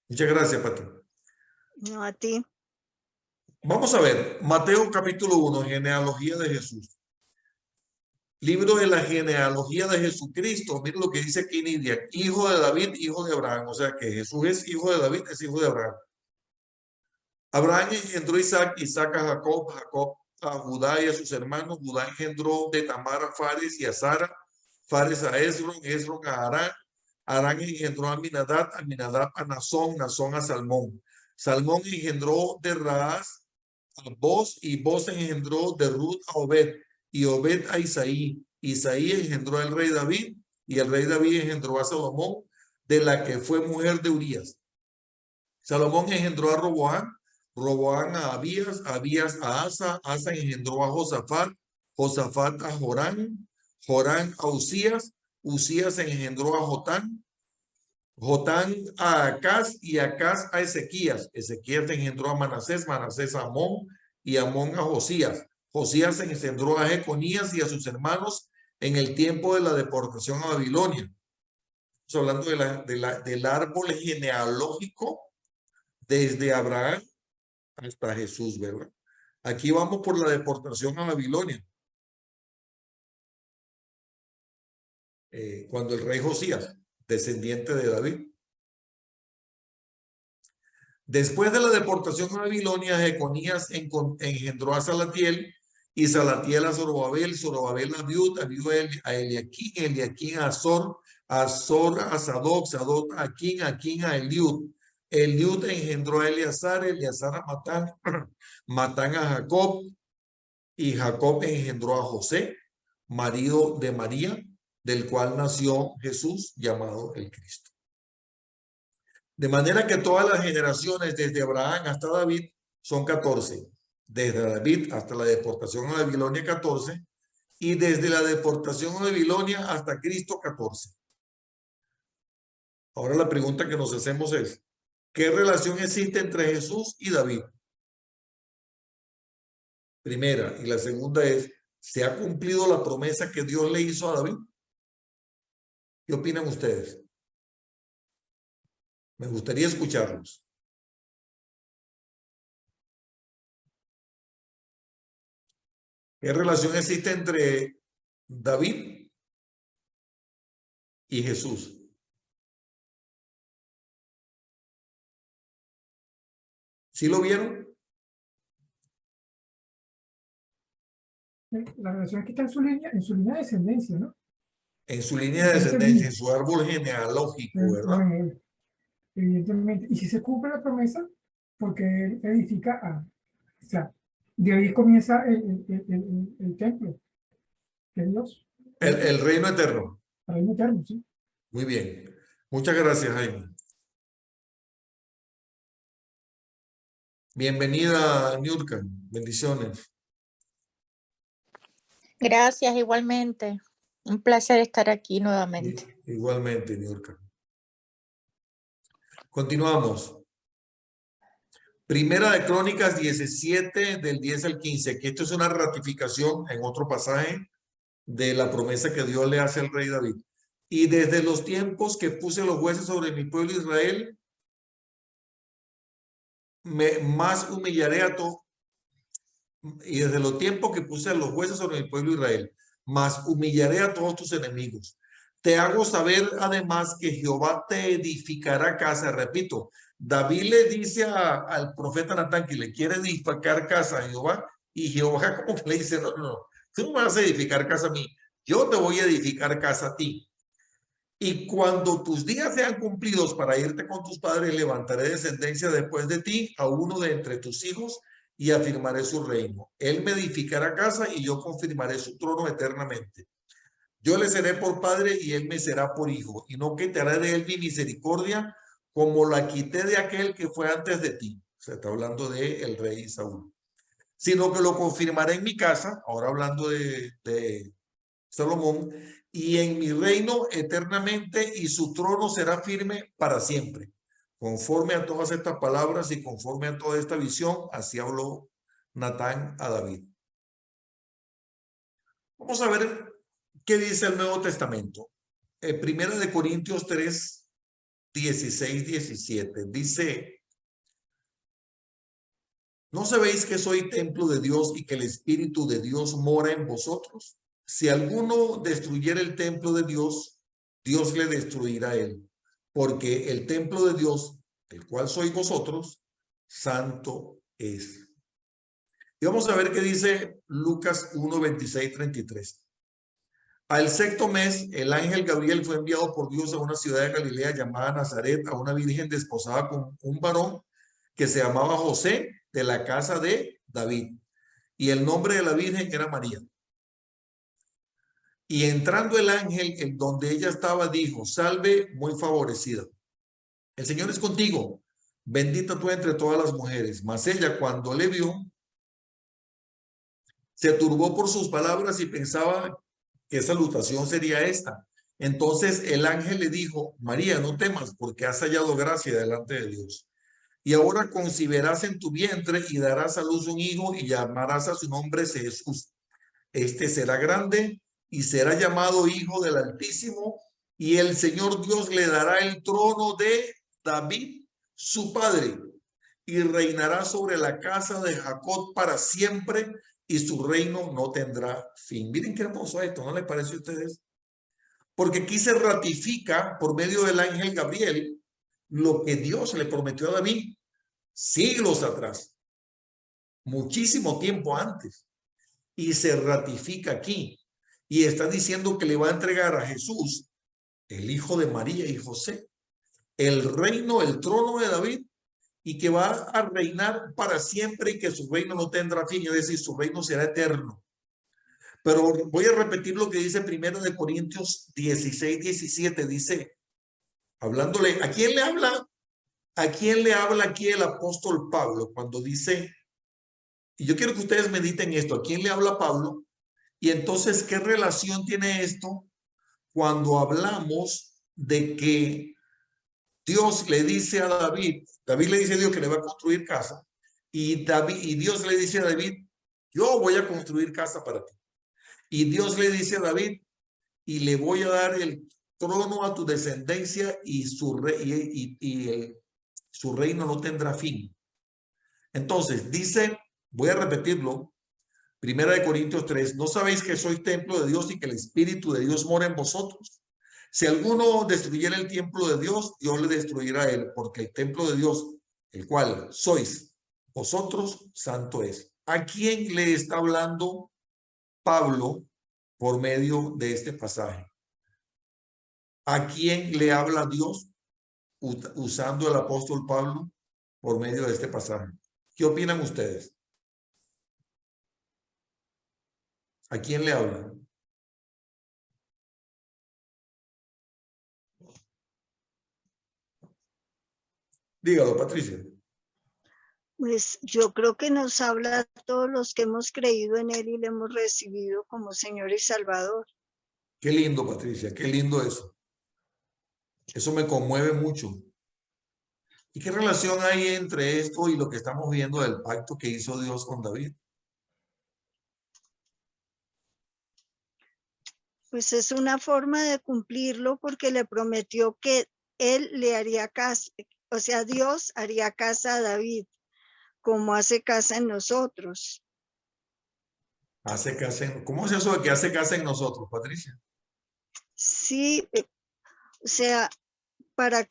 Muchas gracias, Pati. No, a ti. Vamos a ver, Mateo capítulo 1, genealogía de Jesús. Libro de la genealogía de Jesucristo. Miren lo que dice aquí Nidia, hijo de David, hijo de Abraham. O sea que Jesús es hijo de David, es hijo de Abraham. Abraham engendró a Isaac, Isaac a Jacob, Jacob a Judá y a sus hermanos. Judá engendró de Tamar a Fares y a Sara, Fares a Esron, Esron a Arán. Arán engendró a Aminadab, Aminadab a Nazón, Nazón a Salmón. Salmón engendró de Raaz a Boz, y Boz engendró de Ruth a Obed, y Obed a Isaí. Isaí engendró al rey David, y el rey David engendró a Salomón, de la que fue mujer de Urías. Salomón engendró a Roboam, Roboam a Abías, Abías a Asa, Asa engendró a Josafat, Josafat a Jorán, Jorán a Usías, Usías engendró a Jotán, Jotán a Acaz, y Acaz a Ezequías. Ezequías engendró a Manasés, Manasés a Amón, y Amón a Josías. Josías engendró a Jeconías y a sus hermanos en el tiempo de la deportación a Babilonia. Estamos hablando del árbol genealógico desde Abraham hasta Jesús, ¿verdad? Aquí vamos por la deportación a Babilonia. Cuando el rey Josías, descendiente de David. Después de la deportación a Babilonia, Jeconías engendró a Salatiel, y Salatiel a Zorobabel, Zorobabel a Abiud, Abiud a Eliaquín, Eliaquín a Azor, Azor a Sadoc, Sadoc a Aquín, Aquín a Eliud. Eliud engendró a Eleazar, Eleazar a Matán, Matán a Jacob, y Jacob engendró a José, marido de María, del cual nació Jesús, llamado el Cristo. De manera que todas las generaciones desde Abraham hasta David son 14. Desde David hasta la deportación a Babilonia 14, y desde la deportación a Babilonia hasta Cristo 14. Ahora la pregunta que nos hacemos es, ¿qué relación existe entre Jesús y David? Primera. Y la segunda es, ¿se ha cumplido la promesa que Dios le hizo a David? ¿Qué opinan ustedes? Me gustaría escucharlos. ¿Qué relación existe entre David y Jesús? ¿Sí lo vieron? La relación es que está en su línea de descendencia, ¿no? En su línea de descendencia, en su árbol genealógico, ¿verdad? Bueno, evidentemente. Y si se cumple la promesa, porque él edifica o sea, de ahí comienza el templo de Dios. El reino eterno. El reino eterno, sí. Muy bien. Muchas gracias, Jaime. Bienvenida, Niurka. Bendiciones. Gracias, igualmente. Un placer estar aquí nuevamente. Igualmente, Niurka. Continuamos. Primera de Crónicas 17, del 10 al 15, que esto es una ratificación en otro pasaje de la promesa que Dios le hace al rey David. Y desde los tiempos que puse los jueces sobre mi pueblo Israel, más humillaré a todos. Y desde los tiempos que puse los jueces sobre mi pueblo Israel, más humillaré a todos tus enemigos. Te hago saber además que Jehová te edificará casa. Repito, David le dice al profeta Natán que le quiere edificar casa a Jehová, y Jehová como que le dice, no, tú no vas a edificar casa a mí, yo te voy a edificar casa a ti. Y cuando tus días sean cumplidos para irte con tus padres, levantaré descendencia después de ti a uno de entre tus hijos, y afirmaré su reino. Él me edificará casa y yo confirmaré su trono eternamente. Yo le seré por padre y él me será por hijo, y no quitaré de él mi misericordia como la quité de aquel que fue antes de ti. Se está hablando de el rey Saúl. Sino que lo confirmaré en mi casa, ahora hablando de Salomón, y en mi reino eternamente, y su trono será firme para siempre. Conforme a todas estas palabras y conforme a toda esta visión, así habló Natán a David. Vamos a ver qué dice el Nuevo Testamento. Primera de Corintios 3, 16, 17. Dice, ¿no sabéis que soy templo de Dios y que el Espíritu de Dios mora en vosotros? Si alguno destruyera el templo de Dios, Dios le destruirá a él, porque el templo de Dios, el cual sois vosotros, santo es. Y vamos a ver qué dice Lucas 1, 26, 33. Al sexto mes, el ángel Gabriel fue enviado por Dios a una ciudad de Galilea llamada Nazaret, a una virgen desposada con un varón que se llamaba José, de la casa de David. Y el nombre de la virgen era María. Y entrando el ángel en donde ella estaba, dijo, salve, muy favorecida. El Señor es contigo, bendita tú entre todas las mujeres. Mas ella, cuando le vio, se turbó por sus palabras y pensaba qué salutación sería esta. Entonces el ángel le dijo, María, no temas, porque has hallado gracia delante de Dios. Y ahora concibirás en tu vientre y darás a luz un hijo y llamarás a su nombre Jesús. Este será grande y será llamado Hijo del Altísimo, y el Señor Dios le dará el trono de David, su padre, y reinará sobre la casa de Jacob para siempre, y su reino no tendrá fin. Miren qué hermoso esto, ¿no les parece a ustedes? Porque aquí se ratifica por medio del ángel Gabriel lo que Dios le prometió a David siglos atrás, muchísimo tiempo antes, y se ratifica aquí. Y está diciendo que le va a entregar a Jesús, el hijo de María y José, el reino, el trono de David, y que va a reinar para siempre y que su reino no tendrá fin, es decir, su reino será eterno. Pero voy a repetir lo que dice primero de Corintios 16, 17, dice, hablándole, ¿a quién le habla? ¿A quién le habla aquí el apóstol Pablo cuando dice, y yo quiero que ustedes mediten esto, ¿a quién le habla Pablo? Y entonces, ¿qué relación tiene esto cuando hablamos de que Dios le dice a David, David le dice a Dios que le va a construir casa, y Dios le dice a David, yo voy a construir casa para ti. Y Dios le dice a David, y le voy a dar el trono a tu descendencia y su reino no tendrá fin. Entonces, dice, voy a repetirlo, Primera de Corintios 3, ¿no sabéis que sois templo de Dios y que el Espíritu de Dios mora en vosotros? Si alguno destruyera el templo de Dios, Dios le destruirá a él, porque el templo de Dios, el cual sois vosotros, santo es. ¿A quién le está hablando Pablo por medio de este pasaje? ¿A quién le habla Dios usando el apóstol Pablo por medio de este pasaje? ¿Qué opinan ustedes? ¿A quién le habla? Dígalo, Patricia. Pues yo creo que nos habla a todos los que hemos creído en Él y le hemos recibido como Señor y Salvador. Qué lindo, Patricia, qué lindo eso. Eso me conmueve mucho. ¿Y qué relación hay entre esto y lo que estamos viendo del pacto que hizo Dios con David? Pues es una forma de cumplirlo porque le prometió que Él le haría casa, o sea, Dios haría casa a David, como hace casa en nosotros. Hace casa en, ¿cómo es eso de que hace casa en nosotros, Patricia? Sí, o sea, para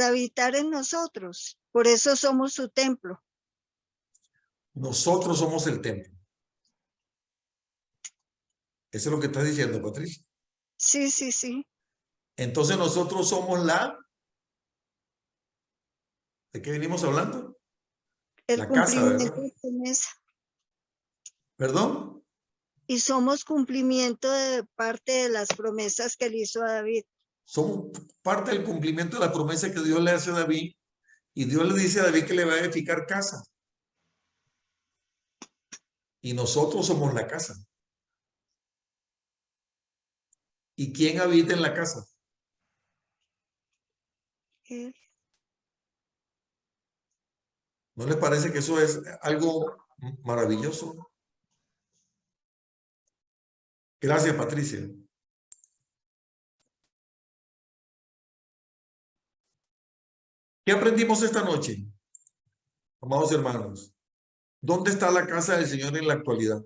habitar en nosotros. Por eso somos su templo. Nosotros somos el templo. Eso es lo que estás diciendo, Patricia. Sí, sí, sí. Entonces nosotros somos ¿de qué venimos hablando? El La casa, cumplimiento ¿verdad? de promesa. ¿Perdón? Y somos cumplimiento de parte de las promesas que le hizo a David. Somos parte del cumplimiento de la promesa que Dios le hace a David, y Dios le dice a David que le va a edificar casa. Y nosotros somos la casa. ¿Y quién habita en la casa? Él. ¿No les parece que eso es algo maravilloso? Gracias, Patricia. ¿Qué aprendimos esta noche, amados hermanos? ¿Dónde está la casa del Señor en la actualidad?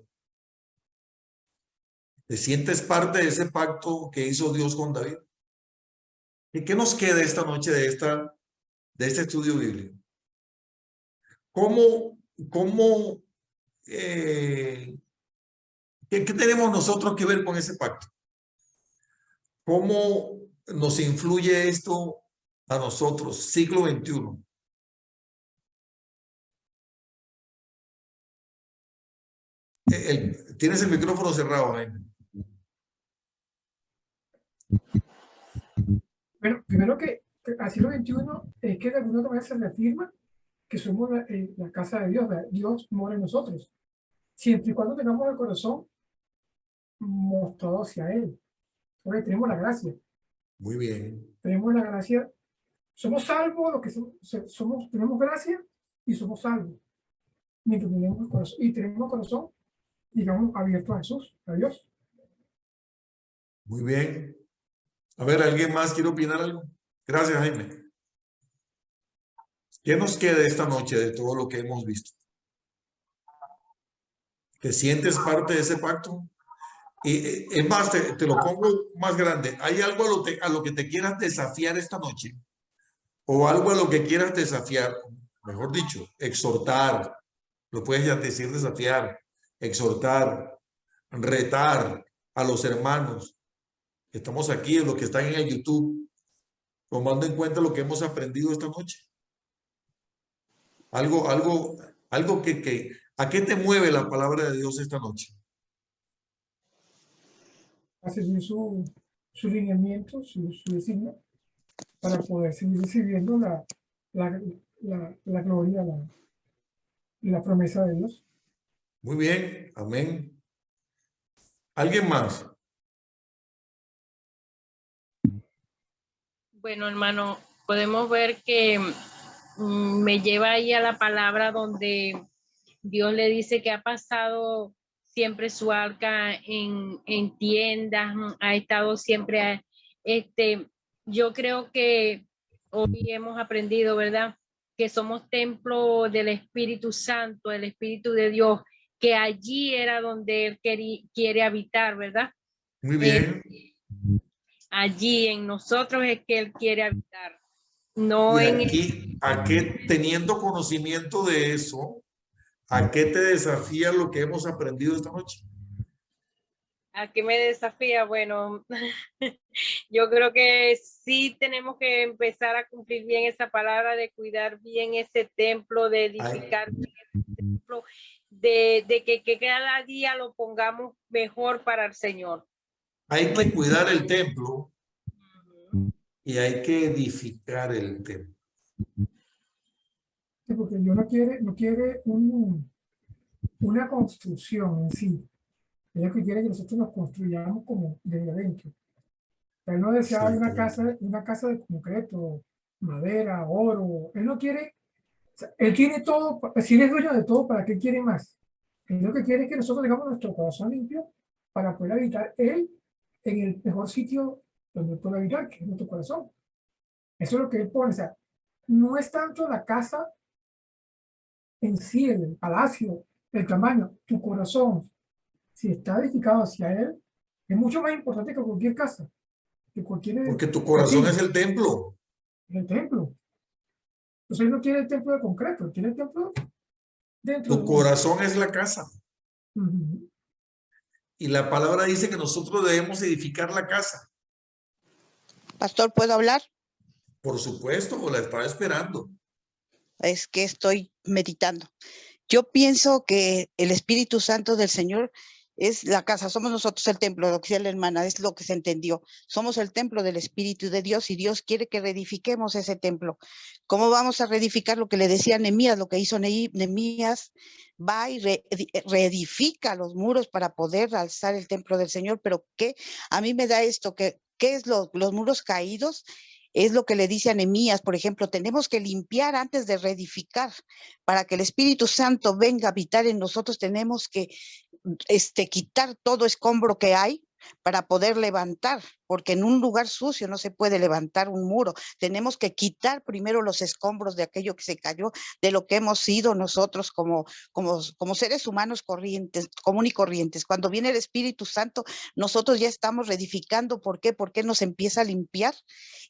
¿Te sientes parte de ese pacto que hizo Dios con David? ¿Y qué nos queda esta noche de este estudio bíblico? ¿Cómo qué tenemos nosotros que ver con ese pacto? ¿Cómo nos influye esto a nosotros, siglo XXI? Tienes el micrófono cerrado, Jaime. Bueno, primero que al siglo XXI es que de alguna manera se reafirma que somos la casa de Dios, Dios mora en nosotros, siempre y cuando tengamos el corazón mostrado hacia Él. Porque tenemos la gracia, Muy bien. tenemos la gracia, somos salvos, lo que somos, tenemos gracia y somos salvos. Mientras tenemos el corazón, y tenemos el corazón, digamos, abierto a Jesús, a Dios. Muy bien. A ver, ¿alguien más quiere opinar algo? Gracias, Jaime. ¿Qué nos queda esta noche de todo lo que hemos visto? ¿Te sientes parte de ese pacto? Y es más, te lo pongo más grande. ¿Hay algo a lo que te quieras desafiar esta noche? ¿O algo a lo que quieras desafiar? Mejor dicho, exhortar. Lo puedes ya decir desafiar, exhortar, retar a los hermanos que estamos aquí, los que están en el YouTube, tomando en cuenta lo que hemos aprendido esta noche. Algo ¿a qué te mueve la palabra de Dios esta noche? A seguir su lineamiento, su designio, para poder seguir recibiendo la gloria, la promesa de Dios. Muy bien, amén. ¿Alguien más? Bueno, hermano, podemos ver que me lleva ahí a la palabra donde Dios le dice que ha pasado siempre su arca en tiendas, ha estado siempre, yo creo que hoy hemos aprendido, ¿verdad? Que somos templo del Espíritu Santo, el Espíritu de Dios, que allí era donde Él quiere habitar, ¿verdad? Muy bien. Allí en nosotros es que Él quiere habitar, Y no en aquí, ¿a qué, teniendo conocimiento de eso, a qué te desafía lo que hemos aprendido esta noche? ¿A qué me desafía? Bueno, yo creo que sí tenemos que empezar a cumplir bien esa palabra de cuidar bien ese templo, de edificar bien ese templo, de que cada día lo pongamos mejor para el Señor. Hay que cuidar el templo y hay que edificar el templo. Sí, porque Dios no quiere una construcción en sí. Él lo que quiere es que nosotros nos construyamos como desde adentro. Él no deseaba una casa de concreto, madera, oro. Él no quiere, o sea, Él tiene todo, si Él es dueño de todo, ¿para qué quiere más? Él lo que quiere es que nosotros tengamos nuestro corazón limpio para poder habitar Él en el mejor sitio donde Él puede habitar, que es nuestro corazón. Eso es lo que Él pone. O sea, no es tanto la casa en sí, el palacio, el tamaño, tu corazón, si está edificado hacia Él, es mucho más importante que cualquier casa, que cualquier Porque tu corazón es castillo, el templo. el templo. Entonces Él no quiere el templo de concreto, Él quiere el templo dentro Tu de corazón es la casa. Ujú. Y la palabra dice que nosotros debemos edificar la casa. Pastor, ¿puedo hablar? Por supuesto, la estaba esperando. Es que estoy meditando. Yo pienso que el Espíritu Santo del Señor es la casa, somos nosotros el templo, lo que decía la hermana, es lo que se entendió. Somos el templo del Espíritu de Dios y Dios quiere que reedifiquemos ese templo. ¿Cómo vamos a reedificar lo que le decía Nehemías? Lo que hizo Nehemías, va y reedifica los muros para poder alzar el templo del Señor. Pero ¿qué? A mí me da esto, ¿qué es los muros caídos? Es lo que le dice a Nehemías, por ejemplo, tenemos que limpiar antes de reedificar. Para que el Espíritu Santo venga a habitar en nosotros, tenemos que quitar todo escombro que hay para poder levantar, porque en un lugar sucio no se puede levantar un muro. Tenemos que quitar primero los escombros de aquello que se cayó, de lo que hemos sido nosotros como seres humanos corrientes, común y corrientes. Cuando viene el Espíritu Santo, nosotros ya estamos reedificando. ¿Por qué? Porque nos empieza a limpiar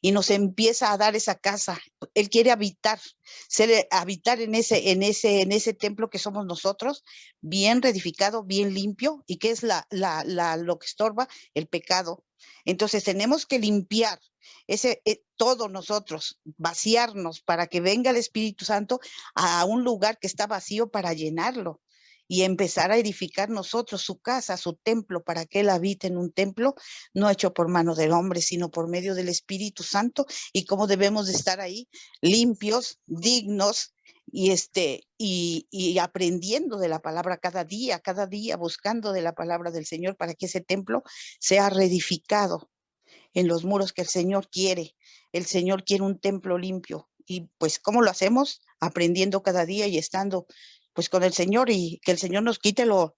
y nos empieza a dar esa casa. Él quiere habitar en ese templo que somos nosotros, bien reedificado, bien limpio, y que es lo que estorba, el pecado. Entonces tenemos que limpiar todo nosotros, vaciarnos para que venga el Espíritu Santo a un lugar que está vacío para llenarlo y empezar a edificar nosotros su casa, su templo, para que Él habite en un templo no hecho por mano del hombre, sino por medio del Espíritu Santo. Y cómo debemos de estar ahí, limpios, dignos, y aprendiendo de la palabra cada día, buscando de la palabra del Señor para que ese templo sea reedificado en los muros que el Señor quiere. El Señor quiere un templo limpio. Y pues, ¿cómo lo hacemos? Aprendiendo cada día y estando pues con el Señor, y que el Señor nos quite lo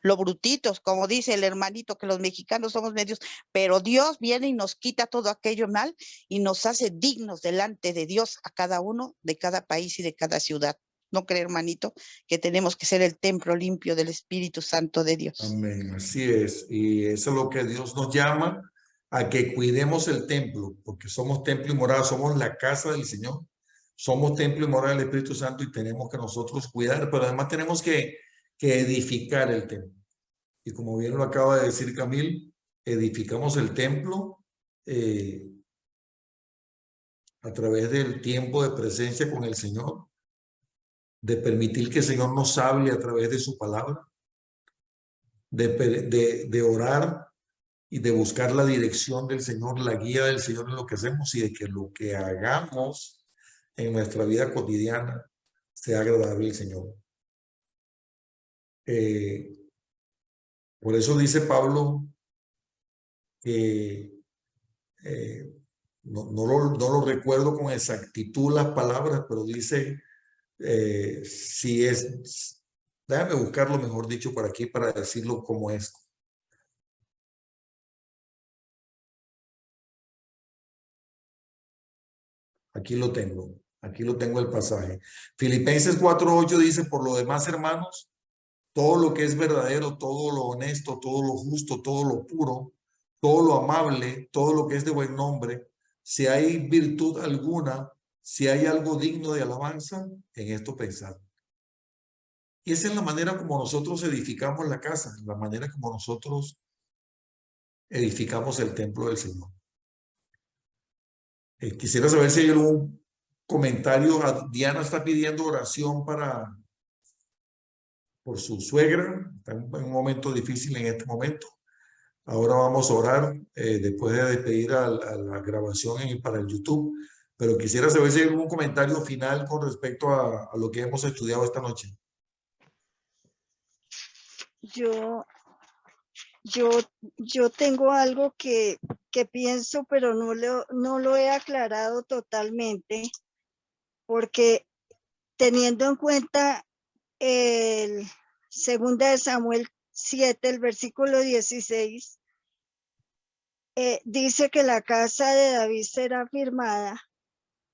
brutitos, como dice el hermanito, que los mexicanos somos medios, pero Dios viene y nos quita todo aquello mal y nos hace dignos delante de Dios a cada uno de cada país y de cada ciudad. ¿No cree, hermanito, que tenemos que ser el templo limpio del Espíritu Santo de Dios? Amén, así es. Y eso es lo que Dios nos llama, a que cuidemos el templo, porque somos templo y morada, somos la casa del Señor. Somos templo y morada del Espíritu Santo y tenemos que nosotros cuidar, pero además tenemos que edificar el templo. Y como bien lo acaba de decir Camil, edificamos el templo a través del tiempo de presencia con el Señor, de permitir que el Señor nos hable a través de su palabra, de orar y de buscar la dirección del Señor, la guía del Señor en lo que hacemos, y de que lo que hagamos en nuestra vida cotidiana sea agradable al Señor. Por eso dice Pablo que no lo recuerdo con exactitud las palabras, pero dice, si es, déjame buscarlo mejor dicho por aquí para decirlo como es. Aquí lo tengo el pasaje. Filipenses 4:8 dice, por lo demás, hermanos, todo lo que es verdadero, todo lo honesto, todo lo justo, todo lo puro, todo lo amable, todo lo que es de buen nombre, si hay virtud alguna, si hay algo digno de alabanza, en esto pensad. Y esa es la manera como nosotros edificamos la casa, la manera como nosotros edificamos el templo del Señor. Quisiera saber si hay algún comentario. Diana está pidiendo oración por su suegra. Está en un momento difícil en este momento. Ahora vamos a orar después de despedir a la grabación para el YouTube. Pero quisiera saber si hay algún comentario final con respecto a lo que hemos estudiado esta noche. Yo tengo algo que pienso, pero no lo he aclarado totalmente, porque teniendo en cuenta el 2 de Samuel 7, el versículo 16, dice que la casa de David será firmada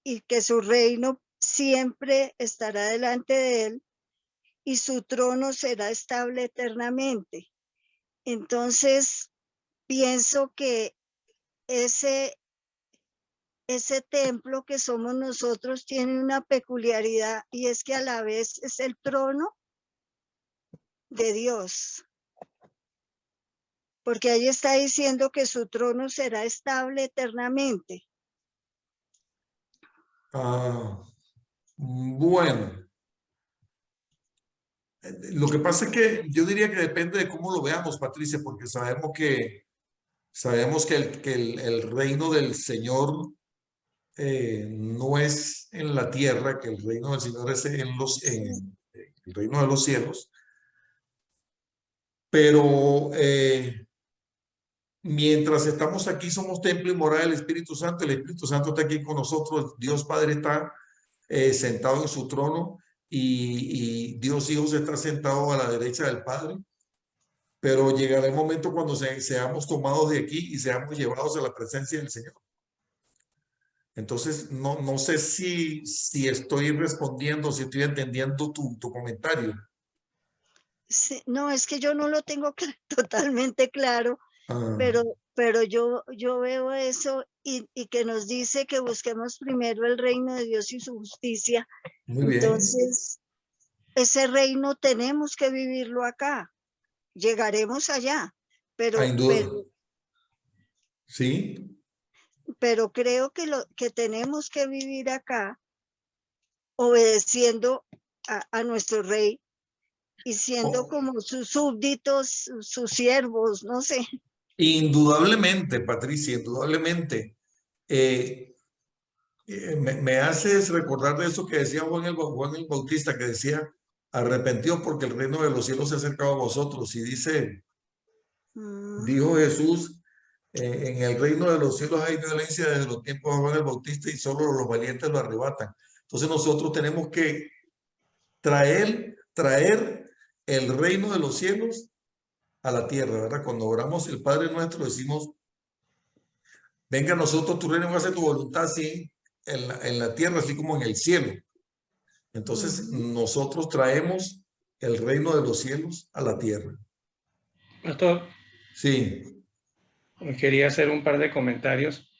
y que su reino siempre estará delante de él y su trono será estable eternamente. Entonces, pienso que ese templo que somos nosotros tiene una peculiaridad, y es que a la vez es el trono de Dios. Porque ahí está diciendo que su trono será estable eternamente. Bueno. Lo que pasa es que yo diría que depende de cómo lo veamos, Patricia, porque sabemos que el reino del Señor no es en la tierra, que el reino del Señor es en el reino de los cielos. Pero mientras estamos aquí somos templo y morada del Espíritu Santo. El Espíritu Santo está aquí con nosotros. Dios Padre está sentado en su trono. Y Dios Hijo está sentado a la derecha del Padre, pero llegará el momento cuando seamos tomados de aquí y seamos llevados a la presencia del Señor. Entonces, no sé si estoy respondiendo, si estoy entendiendo tu comentario. Sí, no, es que yo no lo tengo totalmente claro, Ah, pero yo veo eso y que nos dice que busquemos primero el reino de Dios y su justicia. muy bien. Entonces, ese reino tenemos que vivirlo acá. Llegaremos allá, Sin duda. Sí. pero creo que lo que tenemos que vivir acá, obedeciendo a nuestro rey y siendo Oh, como sus súbditos, sus siervos, no sé. indudablemente, Patricia, indudablemente. Me haces recordar de eso que decía Juan el Bautista, que decía, arrepentidos porque el reino de los cielos se ha acercado a vosotros. Y dijo Jesús, en el reino de los cielos hay violencia desde los tiempos de Juan el Bautista y solo los valientes lo arrebatan. Entonces nosotros tenemos que traer el reino de los cielos a la tierra, ¿verdad? Cuando oramos el Padre Nuestro decimos, venga a nosotros tu reino, hace tu voluntad así en la tierra, así como en el cielo. Entonces nosotros traemos el reino de los cielos a la tierra. Pastor, Sí, quería hacer un par de comentarios.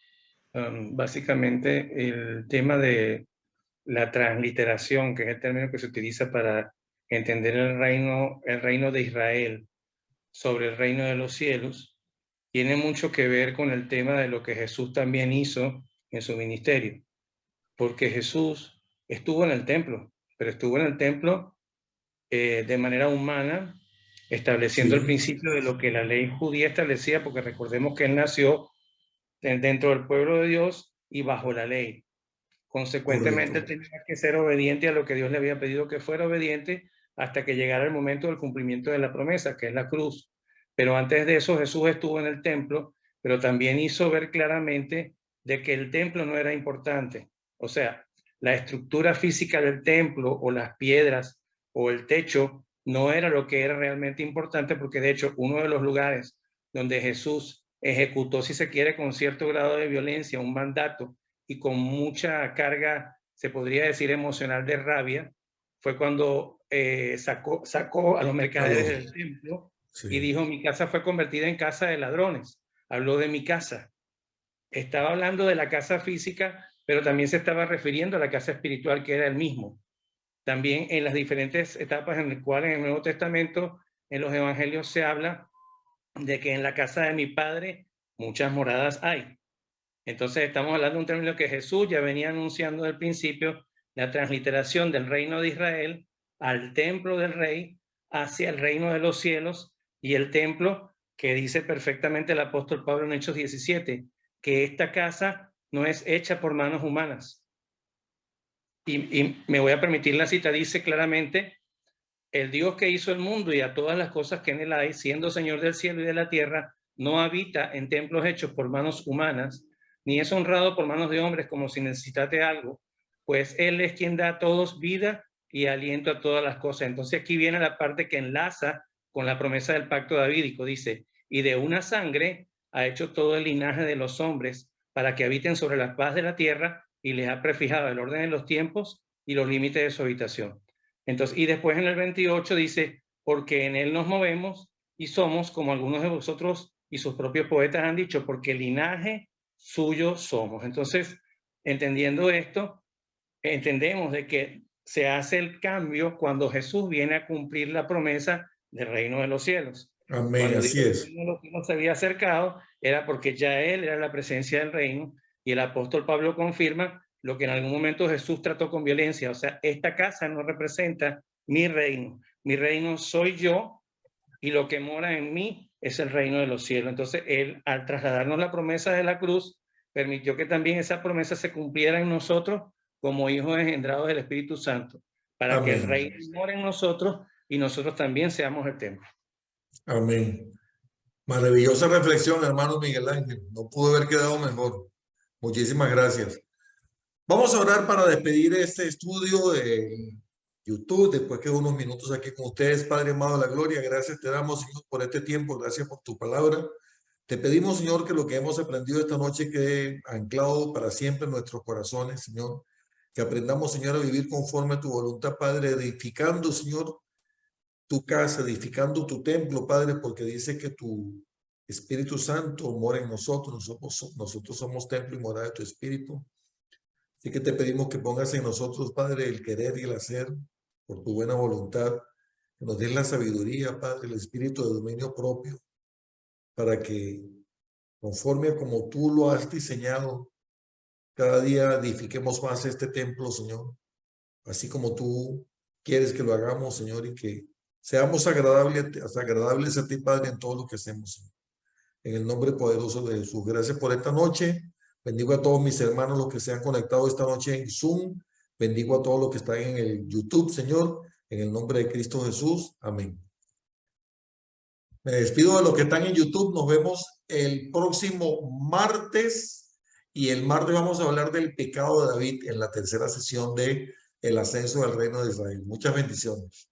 Básicamente el tema de la transliteración, que es el término que se utiliza para entender el reino de Israel sobre el reino de los cielos, tiene mucho que ver con el tema de lo que Jesús también hizo en su ministerio, porque Jesús estuvo en el templo, pero estuvo en el templo de manera humana, estableciendo el sí, principio de lo que la ley judía establecía, porque recordemos que él nació dentro del pueblo de Dios y bajo la ley. Consecuentemente, correcto. tenía que ser obediente a lo que Dios le había pedido que fuera obediente hasta que llegara el momento del cumplimiento de la promesa, que es la cruz. Pero antes de eso, Jesús estuvo en el templo, pero también hizo ver claramente de que el templo no era importante. O sea, la estructura física del templo o las piedras o el techo no era lo que era realmente importante, porque de hecho uno de los lugares donde Jesús ejecutó, si se quiere, con cierto grado de violencia, un mandato y con mucha carga, se podría decir, emocional de rabia, fue cuando sacó a los mercaderes del templo y Sí, dijo, mi casa fue convertida en casa de ladrones. Habló de mi casa. Estaba hablando de la casa física, pero también se estaba refiriendo a la casa espiritual, que era el mismo. También en las diferentes etapas en las cuales en el Nuevo Testamento, en los evangelios se habla de que en la casa de mi padre muchas moradas hay. Entonces estamos hablando de un término que Jesús ya venía anunciando del principio, la transliteración del reino de Israel al templo del rey hacia el reino de los cielos, y el templo que dice perfectamente el apóstol Pablo en Hechos 17, que esta casa no es hecha por manos humanas. Y me voy a permitir la cita, dice claramente, el Dios que hizo el mundo y a todas las cosas que en él hay, siendo Señor del cielo y de la tierra, no habita en templos hechos por manos humanas, ni es honrado por manos de hombres como si necesitase algo, pues Él es quien da a todos vida y aliento a todas las cosas. Entonces aquí viene la parte que enlaza con la promesa del pacto davídico, dice, y de una sangre ha hecho todo el linaje de los hombres para que habiten sobre la paz de la tierra y les ha prefijado el orden de los tiempos y los límites de su habitación. Entonces, y después en el 28 dice, porque en él nos movemos y somos como algunos de vosotros y sus propios poetas han dicho, porque linaje suyo somos. Entonces, entendiendo esto, entendemos de que se hace el cambio cuando Jesús viene a cumplir la promesa del reino de los cielos. amén, Cuando así dijo que el es. reino de los cielos se había acercado, era porque ya él era la presencia del reino, y el apóstol Pablo confirma lo que en algún momento Jesús trató con violencia. O sea, esta casa no representa mi reino soy yo, y lo que mora en mí es el reino de los cielos. Entonces él, al trasladarnos la promesa de la cruz, permitió que también esa promesa se cumpliera en nosotros como hijos engendrados del Espíritu Santo, para que el Amén, reino more en nosotros y nosotros también seamos el templo. amén. Maravillosa reflexión, hermano Miguel Ángel. No pudo haber quedado mejor. Muchísimas gracias. Vamos a orar para despedir este estudio YouTube. Después quedo unos minutos aquí con ustedes. Padre amado de la gloria, gracias te damos, Señor, por este tiempo. Gracias por tu palabra. Te pedimos, Señor, que lo que hemos aprendido esta noche quede anclado para siempre en nuestros corazones, Señor. Que aprendamos, Señor, a vivir conforme a tu voluntad, Padre, edificando, Señor, tu casa, edificando tu templo, Padre, porque dice que tu Espíritu Santo mora en nosotros. Nosotros somos templo y morada de tu Espíritu. Así que te pedimos que pongas en nosotros, Padre, el querer y el hacer por tu buena voluntad. Que nos des la sabiduría, Padre, el espíritu de dominio propio, para que, conforme a como tú lo has diseñado, cada día edifiquemos más este templo, Señor, así como tú quieres que lo hagamos, Señor, y que seamos agradables a ti, Padre, en todo lo que hacemos, Señor. En el nombre poderoso de Jesús. Gracias por esta noche. Bendigo a todos mis hermanos, los que se han conectado esta noche en Zoom. Bendigo a todos los que están en el YouTube, Señor, en el nombre de Cristo Jesús. Amén. Me despido de los que están en YouTube. Nos vemos el próximo martes. Y el martes vamos a hablar del pecado de David en la tercera sesión de El ascenso del reino de Israel. Muchas bendiciones.